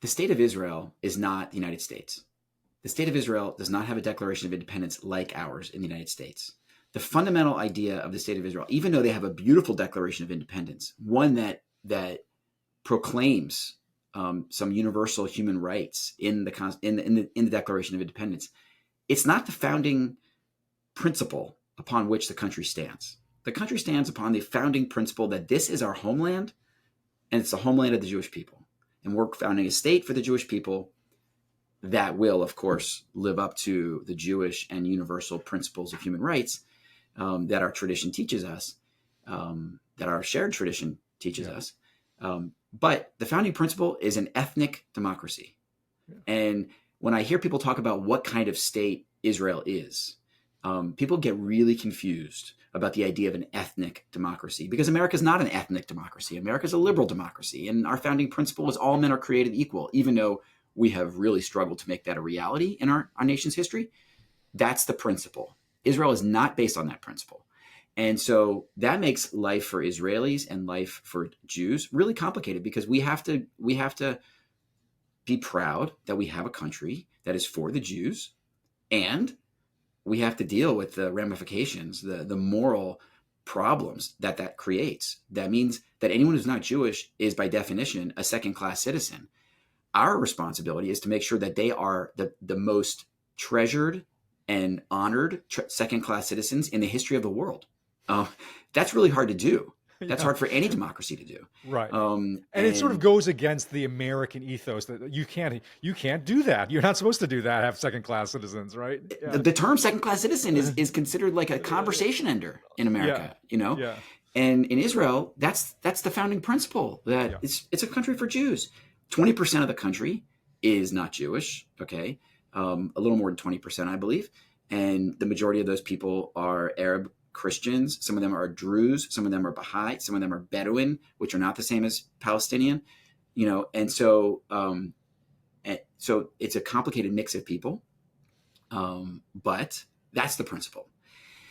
C: the state of Israel is not the United States. The state of Israel does not have a Declaration of Independence like ours in the United States. The fundamental idea of the state of Israel, even though they have a beautiful Declaration of Independence, one that proclaims some universal human rights in the Declaration of Independence, it's not the founding principle upon which the country stands. The country stands upon the founding principle that this is our homeland, and it's the homeland of the Jewish people. And we're founding a state for the Jewish people that will, of course, live up to the Jewish and universal principles of human rights that our tradition teaches us, that our shared tradition teaches us. But the founding principle is an ethnic democracy. Yeah. And when I hear people talk about what kind of state Israel is, people get really confused about the idea of an ethnic democracy, because America is not an ethnic democracy. America is a liberal democracy. And our founding principle is all men are created equal, even though we have really struggled to make that a reality in our nation's history. That's the principle. Israel is not based on that principle. And so that makes life for Israelis and life for Jews really complicated, because we have to be proud that we have a country that is for the Jews, and we have to deal with the ramifications, the moral problems that creates. That means that anyone who's not Jewish is by definition a second-class citizen. Our responsibility is to make sure that they are the most treasured and honored second-class citizens in the history of the world. That's really hard to do. That's hard for any democracy to do.
A: Right. And it sort of goes against the American ethos that you can't do that. You're not supposed to do that, have second-class citizens, right? Yeah.
C: The term second-class citizen is considered like a conversation ender in America,
A: Yeah.
C: And in Israel, that's the founding principle, that it's a country for Jews. 20% of the country is not Jewish, okay? A little more than 20%, I believe. And the majority of those people are Arab Christians. Some of them are Druze, some of them are Baha'i, some of them are Bedouin, which are not the same as Palestinian, and so it's a complicated mix of people, but that's the principle.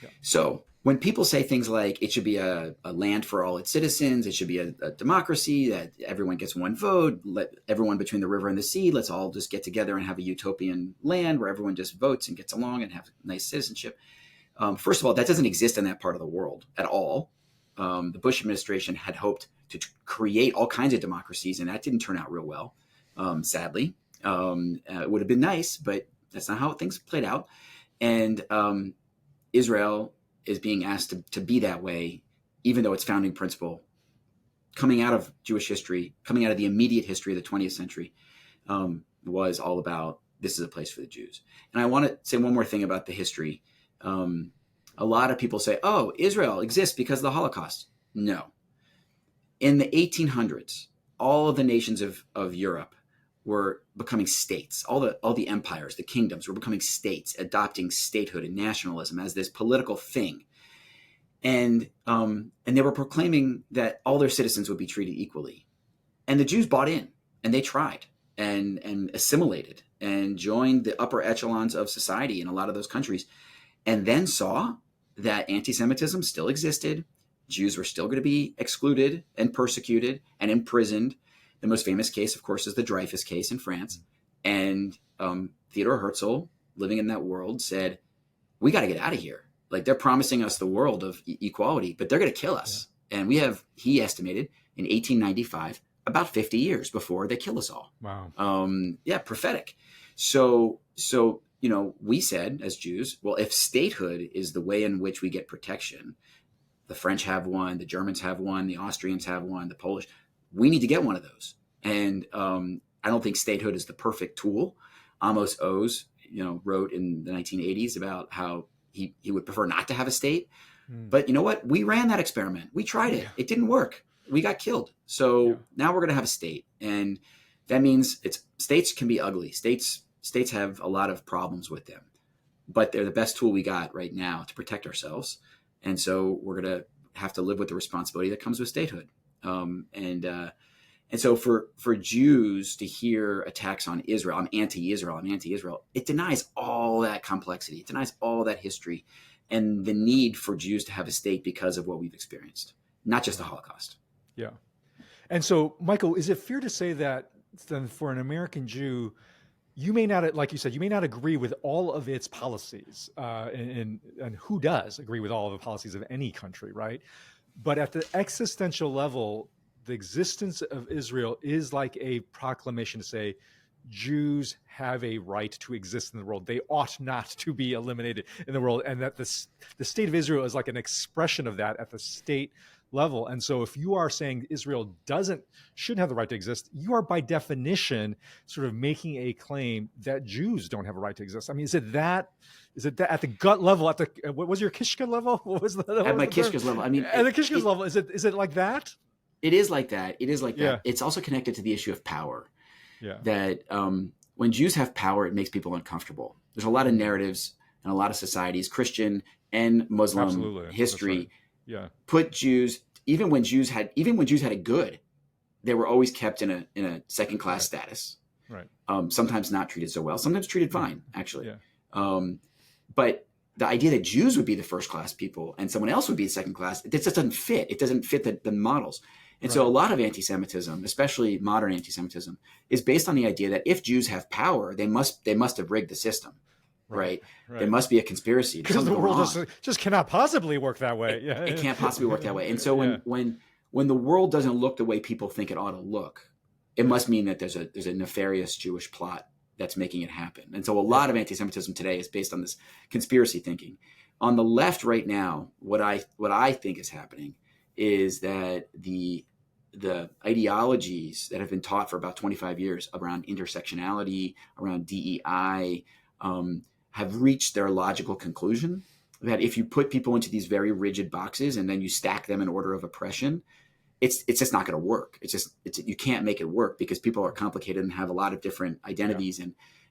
C: Yeah. So when people say things like it should be a land for all its citizens, it should be a democracy, that everyone gets one vote, let everyone between the river and the sea, let's all just get together and have a utopian land where everyone just votes and gets along and have nice citizenship. First of all, that doesn't exist in that part of the world at all. The Bush administration had hoped to create all kinds of democracies, and that didn't turn out real well, sadly. It would have been nice, but that's not how things played out. And Israel is being asked to be that way, even though its founding principle, coming out of Jewish history, coming out of the immediate history of the 20th century, was all about this is a place for the Jews. And I want to say one more thing about the history. A lot of people say, oh, Israel exists because of the Holocaust. No. In the 1800s, all of the nations of Europe were becoming states. All the empires, the kingdoms were becoming states, adopting statehood and nationalism as this political thing. And they were proclaiming that all their citizens would be treated equally. And the Jews bought in, and they tried and assimilated and joined the upper echelons of society in a lot of those countries, and then saw that anti-Semitism still existed. Jews were still going to be excluded and persecuted and imprisoned. The most famous case, of course, is the Dreyfus case in France. And Theodor Herzl, living in that world, said, we got to get out of here. Like, they're promising us the world of equality, but they're going to kill us. Yeah. And he estimated, in 1895, about 50 years before they kill us all.
A: Wow.
C: Prophetic. So we said as Jews, well, if statehood is the way in which we get protection, the French have one, the Germans have one, the Austrians have one, the Polish, we need to get one of those. And I don't think statehood is the perfect tool. Amos Oz, wrote in the 1980s about how he would prefer not to have a state. But you know what? We ran that experiment. We tried it. It didn't work. We got killed. So now we're going to have a state. And that means states can be ugly. States have a lot of problems with them, but they're the best tool we got right now to protect ourselves. And so we're going to have to live with the responsibility that comes with statehood. And so for Jews to hear attacks on Israel, I'm anti-Israel, it denies all that complexity. It denies all that history and the need for Jews to have a state because of what we've experienced, not just the Holocaust.
A: Yeah. And so, Michael, is it fair to say that then for an American Jew, you may not, like you said, you may not agree with all of its policies, and who does agree with all of the policies of any country, right? But at the existential level, the existence of Israel is like a proclamation to say Jews have a right to exist in the world. They ought not to be eliminated in the world, and that the state of Israel is like an expression of that at the state level. And so if you are saying Israel shouldn't have the right to exist, you are by definition sort of making a claim that Jews don't have a right to exist. I mean, is it that at the gut level, what was your Kishka level? What was
C: at my Kishka's level? I mean,
A: at the Kishka's level, is it like that?
C: It is like that. It is like that. It's also connected to the issue of power.
A: Yeah.
C: That when Jews have power, it makes people uncomfortable. There's a lot of narratives and a lot of societies, Christian and Muslim history, put Jews, even when Jews had it good, they were always kept in a second class status.
A: Right.
C: Sometimes not treated so well, sometimes treated fine, actually. Yeah. But the idea that Jews would be the first class people and someone else would be the second class, it just doesn't fit. It doesn't fit the models. And so a lot of anti-Semitism, especially modern anti-Semitism, is based on the idea that if Jews have power, they must have rigged the system, right? There must be a conspiracy.
A: Because the world just cannot possibly work that way.
C: It can't possibly work that way. And so when the world doesn't look the way people think it ought to look, it must mean that there's a nefarious Jewish plot that's making it happen. And so a lot of anti-Semitism today is based on this conspiracy thinking. On the left right now, what I think is happening is that the ideologies that have been taught for about 25 years around intersectionality, around DEI, have reached their logical conclusion that if you put people into these very rigid boxes and then you stack them in order of oppression, it's just not going to work. You can't make it work because people are complicated and have a lot of different identities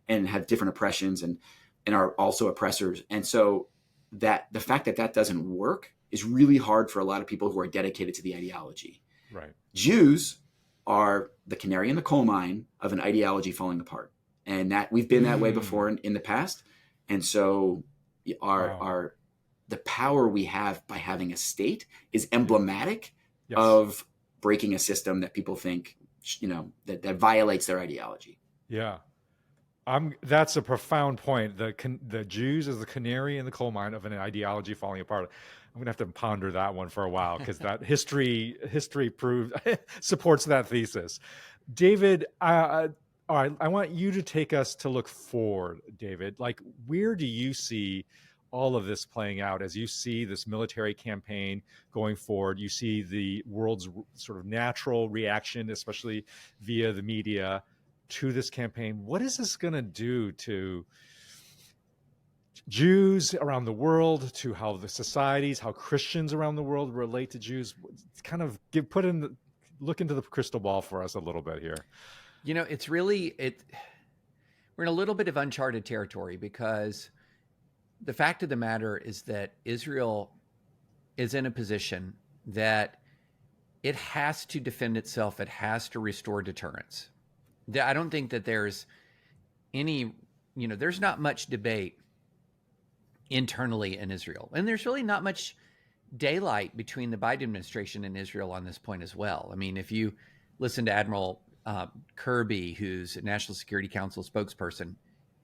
C: and have different oppressions and are also oppressors. And so that the fact that doesn't work is really hard for a lot of people who are dedicated to the ideology.
A: Right.
C: Jews are the canary in the coal mine of an ideology falling apart. And that we've been that way before in the past. And so the power we have by having a state is emblematic of breaking a system that people think, that violates their ideology.
A: Yeah. That's a profound point. The Jews as the canary in the coal mine of an ideology falling apart. I'm going to have to ponder that one for a while because that history proved supports that thesis. David, all right, I want you to take us to look forward, David. Like, where do you see all of this playing out as you see this military campaign going forward? You see the world's sort of natural reaction, especially via the media, to this campaign. What is this going to do to Jews around the world, to how the societies, how Christians around the world relate to Jews? Kind of look into the crystal ball for us a little bit here.
B: It's really, we're in a little bit of uncharted territory because the fact of the matter is that Israel is in a position that it has to defend itself. It has to restore deterrence. I don't think that there's there's not much debate internally in Israel. And there's really not much daylight between the Biden administration and Israel on this point as well. I mean, if you listen to Admiral Kirby, who's a National Security Council spokesperson,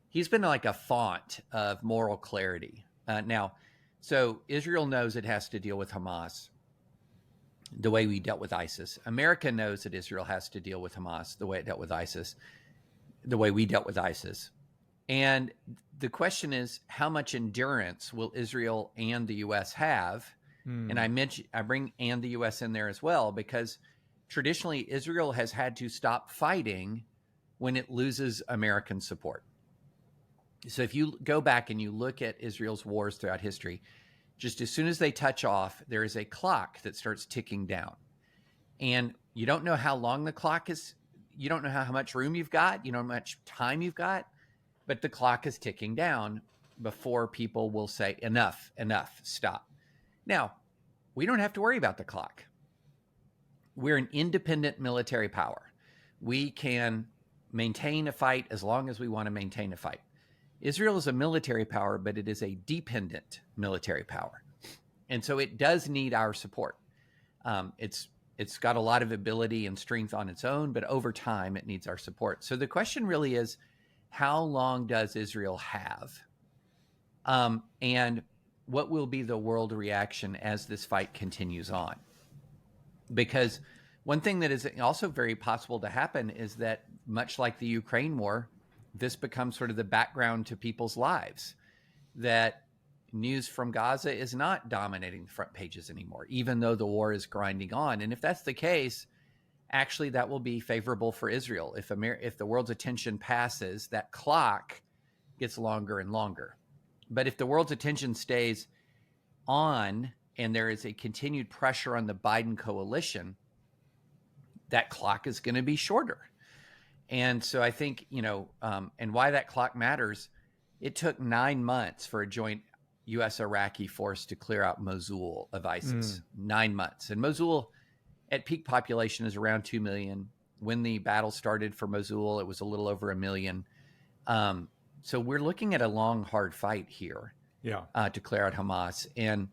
B: he's been like a font of moral clarity. So Israel knows it has to deal with Hamas the way we dealt with ISIS. America knows that Israel has to deal with Hamas the way it dealt with ISIS, the way we dealt with ISIS. And the question is, how much endurance will Israel and the U.S. have? And I bring the U.S. in there as well, because traditionally Israel has had to stop fighting when it loses American support. So if you go back and you look at Israel's wars throughout history, just as soon as they touch off, there is a clock that starts ticking down. And you don't know how long the clock is. You don't know how much room you've got. You don't know how much time you've got. But the clock is ticking down before people will say, enough, stop. Now, we don't have to worry about the clock. We're an independent military power. We can maintain a fight as long as we want to maintain a fight. Israel is a military power, but it is a dependent military power. And so it does need our support. It's got a lot of ability and strength on its own, but over time it needs our support. So the question really is, how long does Israel have? And what will be the world reaction as this fight continues on? Because one thing that is also very possible to happen is that, much like the Ukraine war, this becomes sort of the background to people's lives, that news from Gaza is not dominating the front pages anymore, even though the war is grinding on. And if that's the case, actually that will be favorable for Israel. If the world's attention passes, that clock gets longer and longer. But if the world's attention stays on and there is a continued pressure on the Biden coalition, that clock is going to be shorter. And so I think, and why that clock matters, it took 9 months for a joint U.S.-Iraqi force to clear out Mosul of ISIS. 9 months. And Mosul at peak population is around 2 million. When the battle started for Mosul, it was a little over 1 million. So we're looking at a long, hard fight here to clear out Hamas. And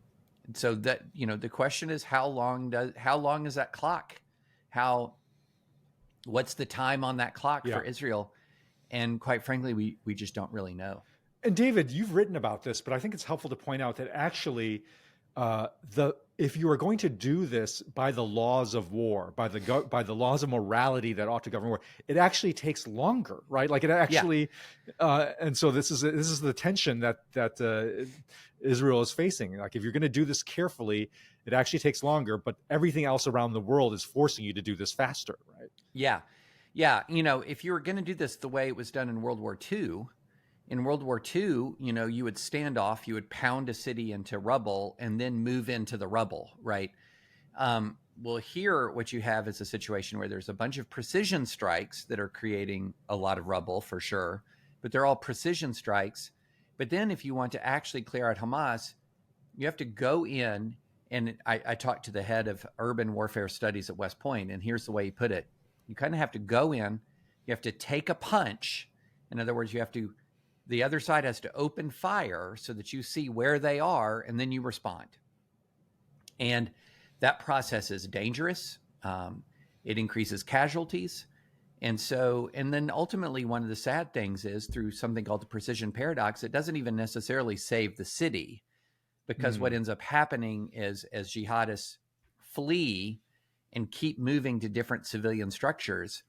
B: so that, the question is, how long is that clock? What's the time on that clock for Israel? And quite frankly, we just don't really know.
A: And David, you've written about this, but I think it's helpful to point out that actually if you are going to do this by the laws of war, by the laws of morality that ought to govern war, it actually takes longer, right? Like it actually, and so this is the tension that Israel is facing. Like if you're going to do this carefully, it actually takes longer, but everything else around the world is forcing you to do this faster, right?
B: Yeah. If you were going to do this the way it was done in World War II, you would stand off, you would pound a city into rubble and then move into the rubble, right? Well, here what you have is a situation where there's a bunch of precision strikes that are creating a lot of rubble for sure, but they're all precision strikes. But then if you want to actually clear out Hamas, you have to go in, and I talked to the head of urban warfare studies at West Point, and here's the way he put it. You kind of have to go in, you have to take a punch. In other words, the other side has to open fire so that you see where they are, and then you respond. And that process is dangerous. It increases casualties. And then ultimately, one of the sad things is, through something called the precision paradox, it doesn't even necessarily save the city, because what ends up happening is, as jihadists flee and keep moving to different civilian structures,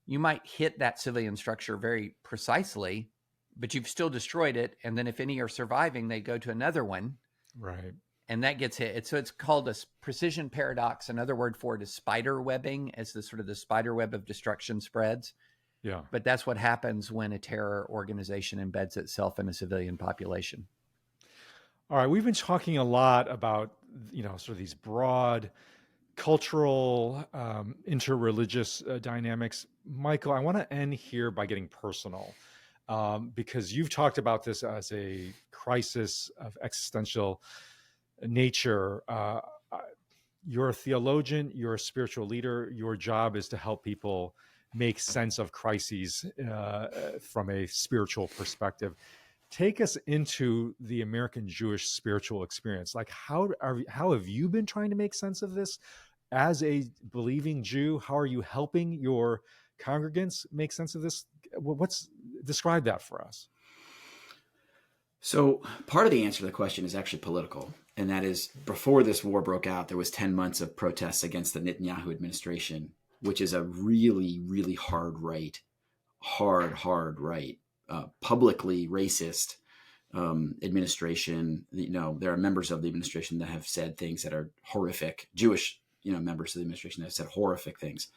B: you might hit that civilian structure very precisely, but you've still destroyed it. And then if any are surviving, they go to another one.
A: Right.
B: And that gets hit. So it's called a precision paradox. Another word for it is spider webbing, as the sort of the spider web of destruction spreads.
A: Yeah.
B: But that's what happens when a terror organization embeds itself in a civilian population.
A: All right. We've been talking a lot about, sort of these broad cultural, interreligious dynamics. Michael, I want to end here by getting personal. Because you've talked about this as a crisis of existential nature. You're a theologian, you're a spiritual leader. Your job is to help people make sense of crises from a spiritual perspective. Take us into the American Jewish spiritual experience. Like, how have you been trying to make sense of this as a believing Jew? How are you helping your congregants make sense of this? Describe that for us.
C: So part of the answer to the question is actually political. And that is, before this war broke out, there was 10 months of protests against the Netanyahu administration, which is a really, really hard right, publicly racist administration. There are members of the administration that have said things that are horrific, Jewish members of the administration that have said horrific things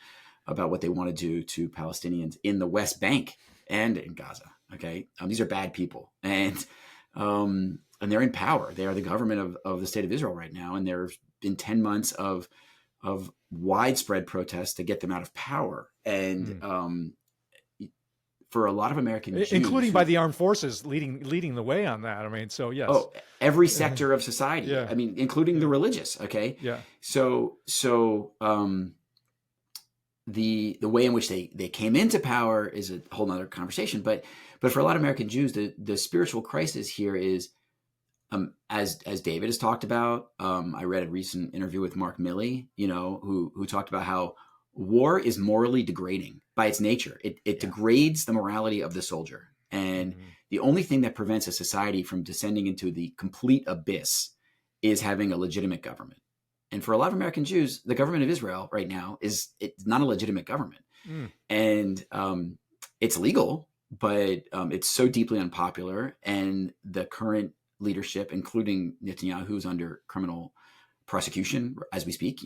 C: about what they want to do to Palestinians in the West Bank and in Gaza. Okay. These are bad people, and they're in power. They are the government of the state of Israel right now. And there have been 10 months of widespread protests to get them out of power. And for a lot of American Jews,
A: including by the armed forces leading the way on that. I mean, so yes.
C: Oh, every sector of society.
A: Yeah.
C: I mean, including the religious. Okay.
A: Yeah.
C: So the way in which they came into power is a whole nother conversation. But for a lot of American Jews, the spiritual crisis here is, as David has talked about. I read a recent interview with Mark Milley, who talked about how war is morally degrading by its nature. It degrades the morality of the soldier. And the only thing that prevents a society from descending into the complete abyss is having a legitimate government. And for a lot of American Jews, the government of Israel right now it's not a legitimate government. And it's legal, but it's so deeply unpopular. And the current leadership, including Netanyahu, who's under criminal prosecution as we speak,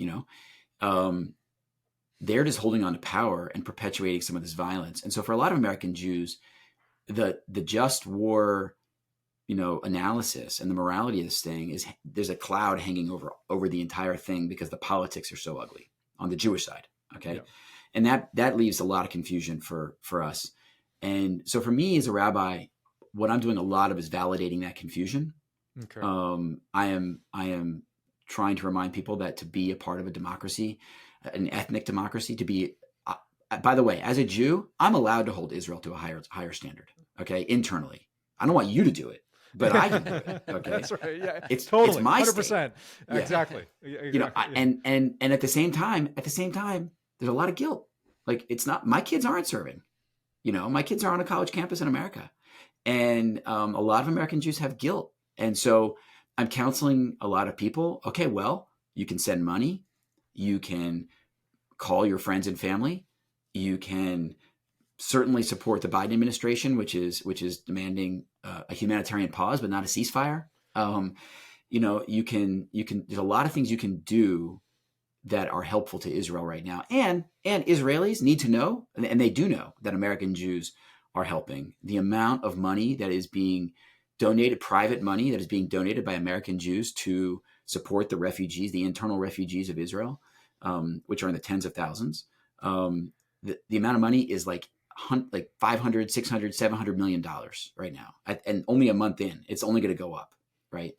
C: they're just holding on to power and perpetuating some of this violence. And so for a lot of American Jews, the just war, analysis and the morality of this thing is there's a cloud hanging over the entire thing because the politics are so ugly on the Jewish side. Okay. Yeah. And that leaves a lot of confusion for us. And so for me as a rabbi, what I'm doing a lot of is validating that confusion. Okay. I am trying to remind people that to be a part of a democracy, an ethnic democracy, to be, by the way, as a Jew, I'm allowed to hold Israel to a higher standard. Okay. Internally. I don't want you to do it, but I can do it. Okay.
A: That's right. Yeah.
C: It's
A: my 100%.
C: State.
A: Exactly.
C: And at the same time, there's a lot of guilt. Like it's not, my kids aren't serving, my kids are on a college campus in America. And a lot of American Jews have guilt. And so I'm counseling a lot of people. Okay, well, you can send money. You can call your friends and family. You can certainly support the Biden administration, which is demanding a humanitarian pause, but not a ceasefire. You can, there's a lot of things you can do that are helpful to Israel right now. And Israelis need to know, and they do know, that American Jews are helping. The amount of money that is being donated, private money that is being donated by American Jews to support the refugees, the internal refugees of Israel, which are in the tens of thousands. The amount of money is like $500, $600, $700 million right now. And only a month in, it's only going to go up. Right.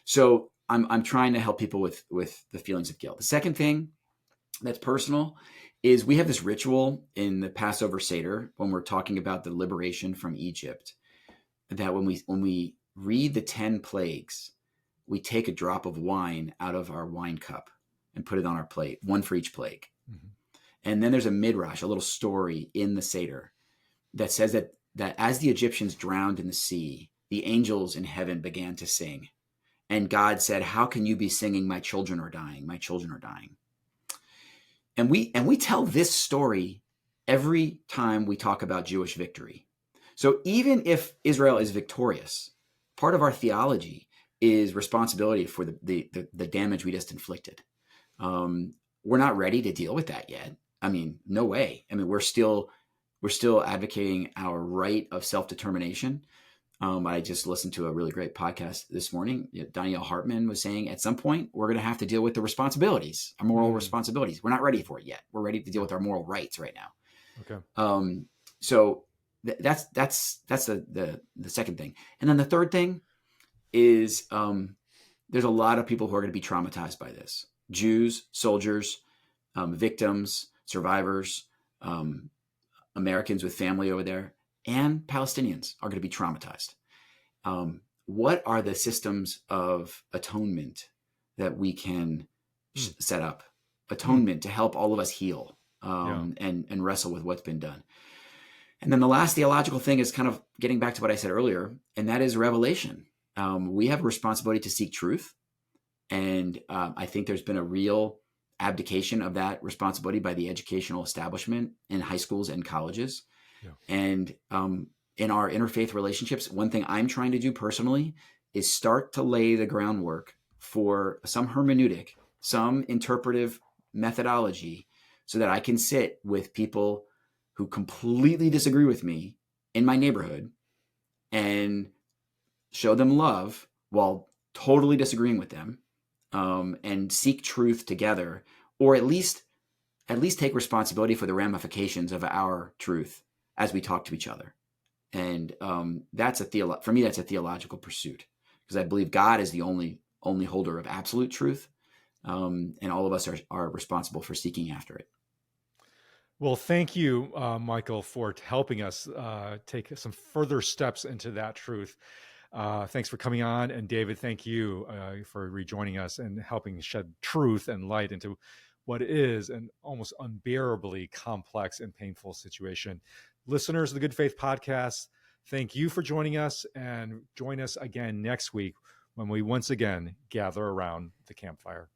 C: So I'm trying to help people with the feelings of guilt. The second thing that's personal is we have this ritual in the Passover Seder when we're talking about the liberation from Egypt, that when we read the 10 plagues, we take a drop of wine out of our wine cup and put it on our plate, one for each plague. Mm-hmm. And then there's a midrash, a little story in the Seder that says that as the Egyptians drowned in the sea, the angels in heaven began to sing. And God said, "How can you be singing, 'My children are dying, my children are dying'?" And we tell this story every time we talk about Jewish victory. So even if Israel is victorious, part of our theology is responsibility for the damage we just inflicted. We're not ready to deal with that yet. I mean, no way. I mean, we're still advocating our right of self-determination. I just listened to a really great podcast this morning. Danielle Hartman was saying at some point, we're going to have to deal with the responsibilities, our moral responsibilities. We're not ready for it yet. We're ready to deal with our moral rights right now. Okay. So that's the second thing. And then the third thing is there's a lot of people who are going to be traumatized by this. Jews, soldiers, victims, survivors, Americans with family over there, and Palestinians are going to be traumatized. What are the systems of atonement that we can set up? Atonement to help all of us heal and wrestle with what's been done. And then the last theological thing is kind of getting back to what I said earlier, and that is revelation. We have a responsibility to seek truth. And I think there's been a real abdication of that responsibility by the educational establishment in high schools and colleges. Yeah. And in our interfaith relationships, one thing I'm trying to do personally is start to lay the groundwork for some hermeneutic, some interpretive methodology so that I can sit with people who completely disagree with me in my neighborhood and show them love while totally disagreeing with them, and seek truth together, or at least take responsibility for the ramifications of our truth as we talk to each other. And for me, that's a theological pursuit, because I believe God is the only holder of absolute truth, and all of us are responsible for seeking after it.
A: Well, thank you, Michael, for helping us take some further steps into that truth. Thanks for coming on. And David, thank you for rejoining us and helping shed truth and light into what is an almost unbearably complex and painful situation. Listeners of the Good Faith Podcast, thank you for joining us, and join us again next week when we once again gather around the campfire.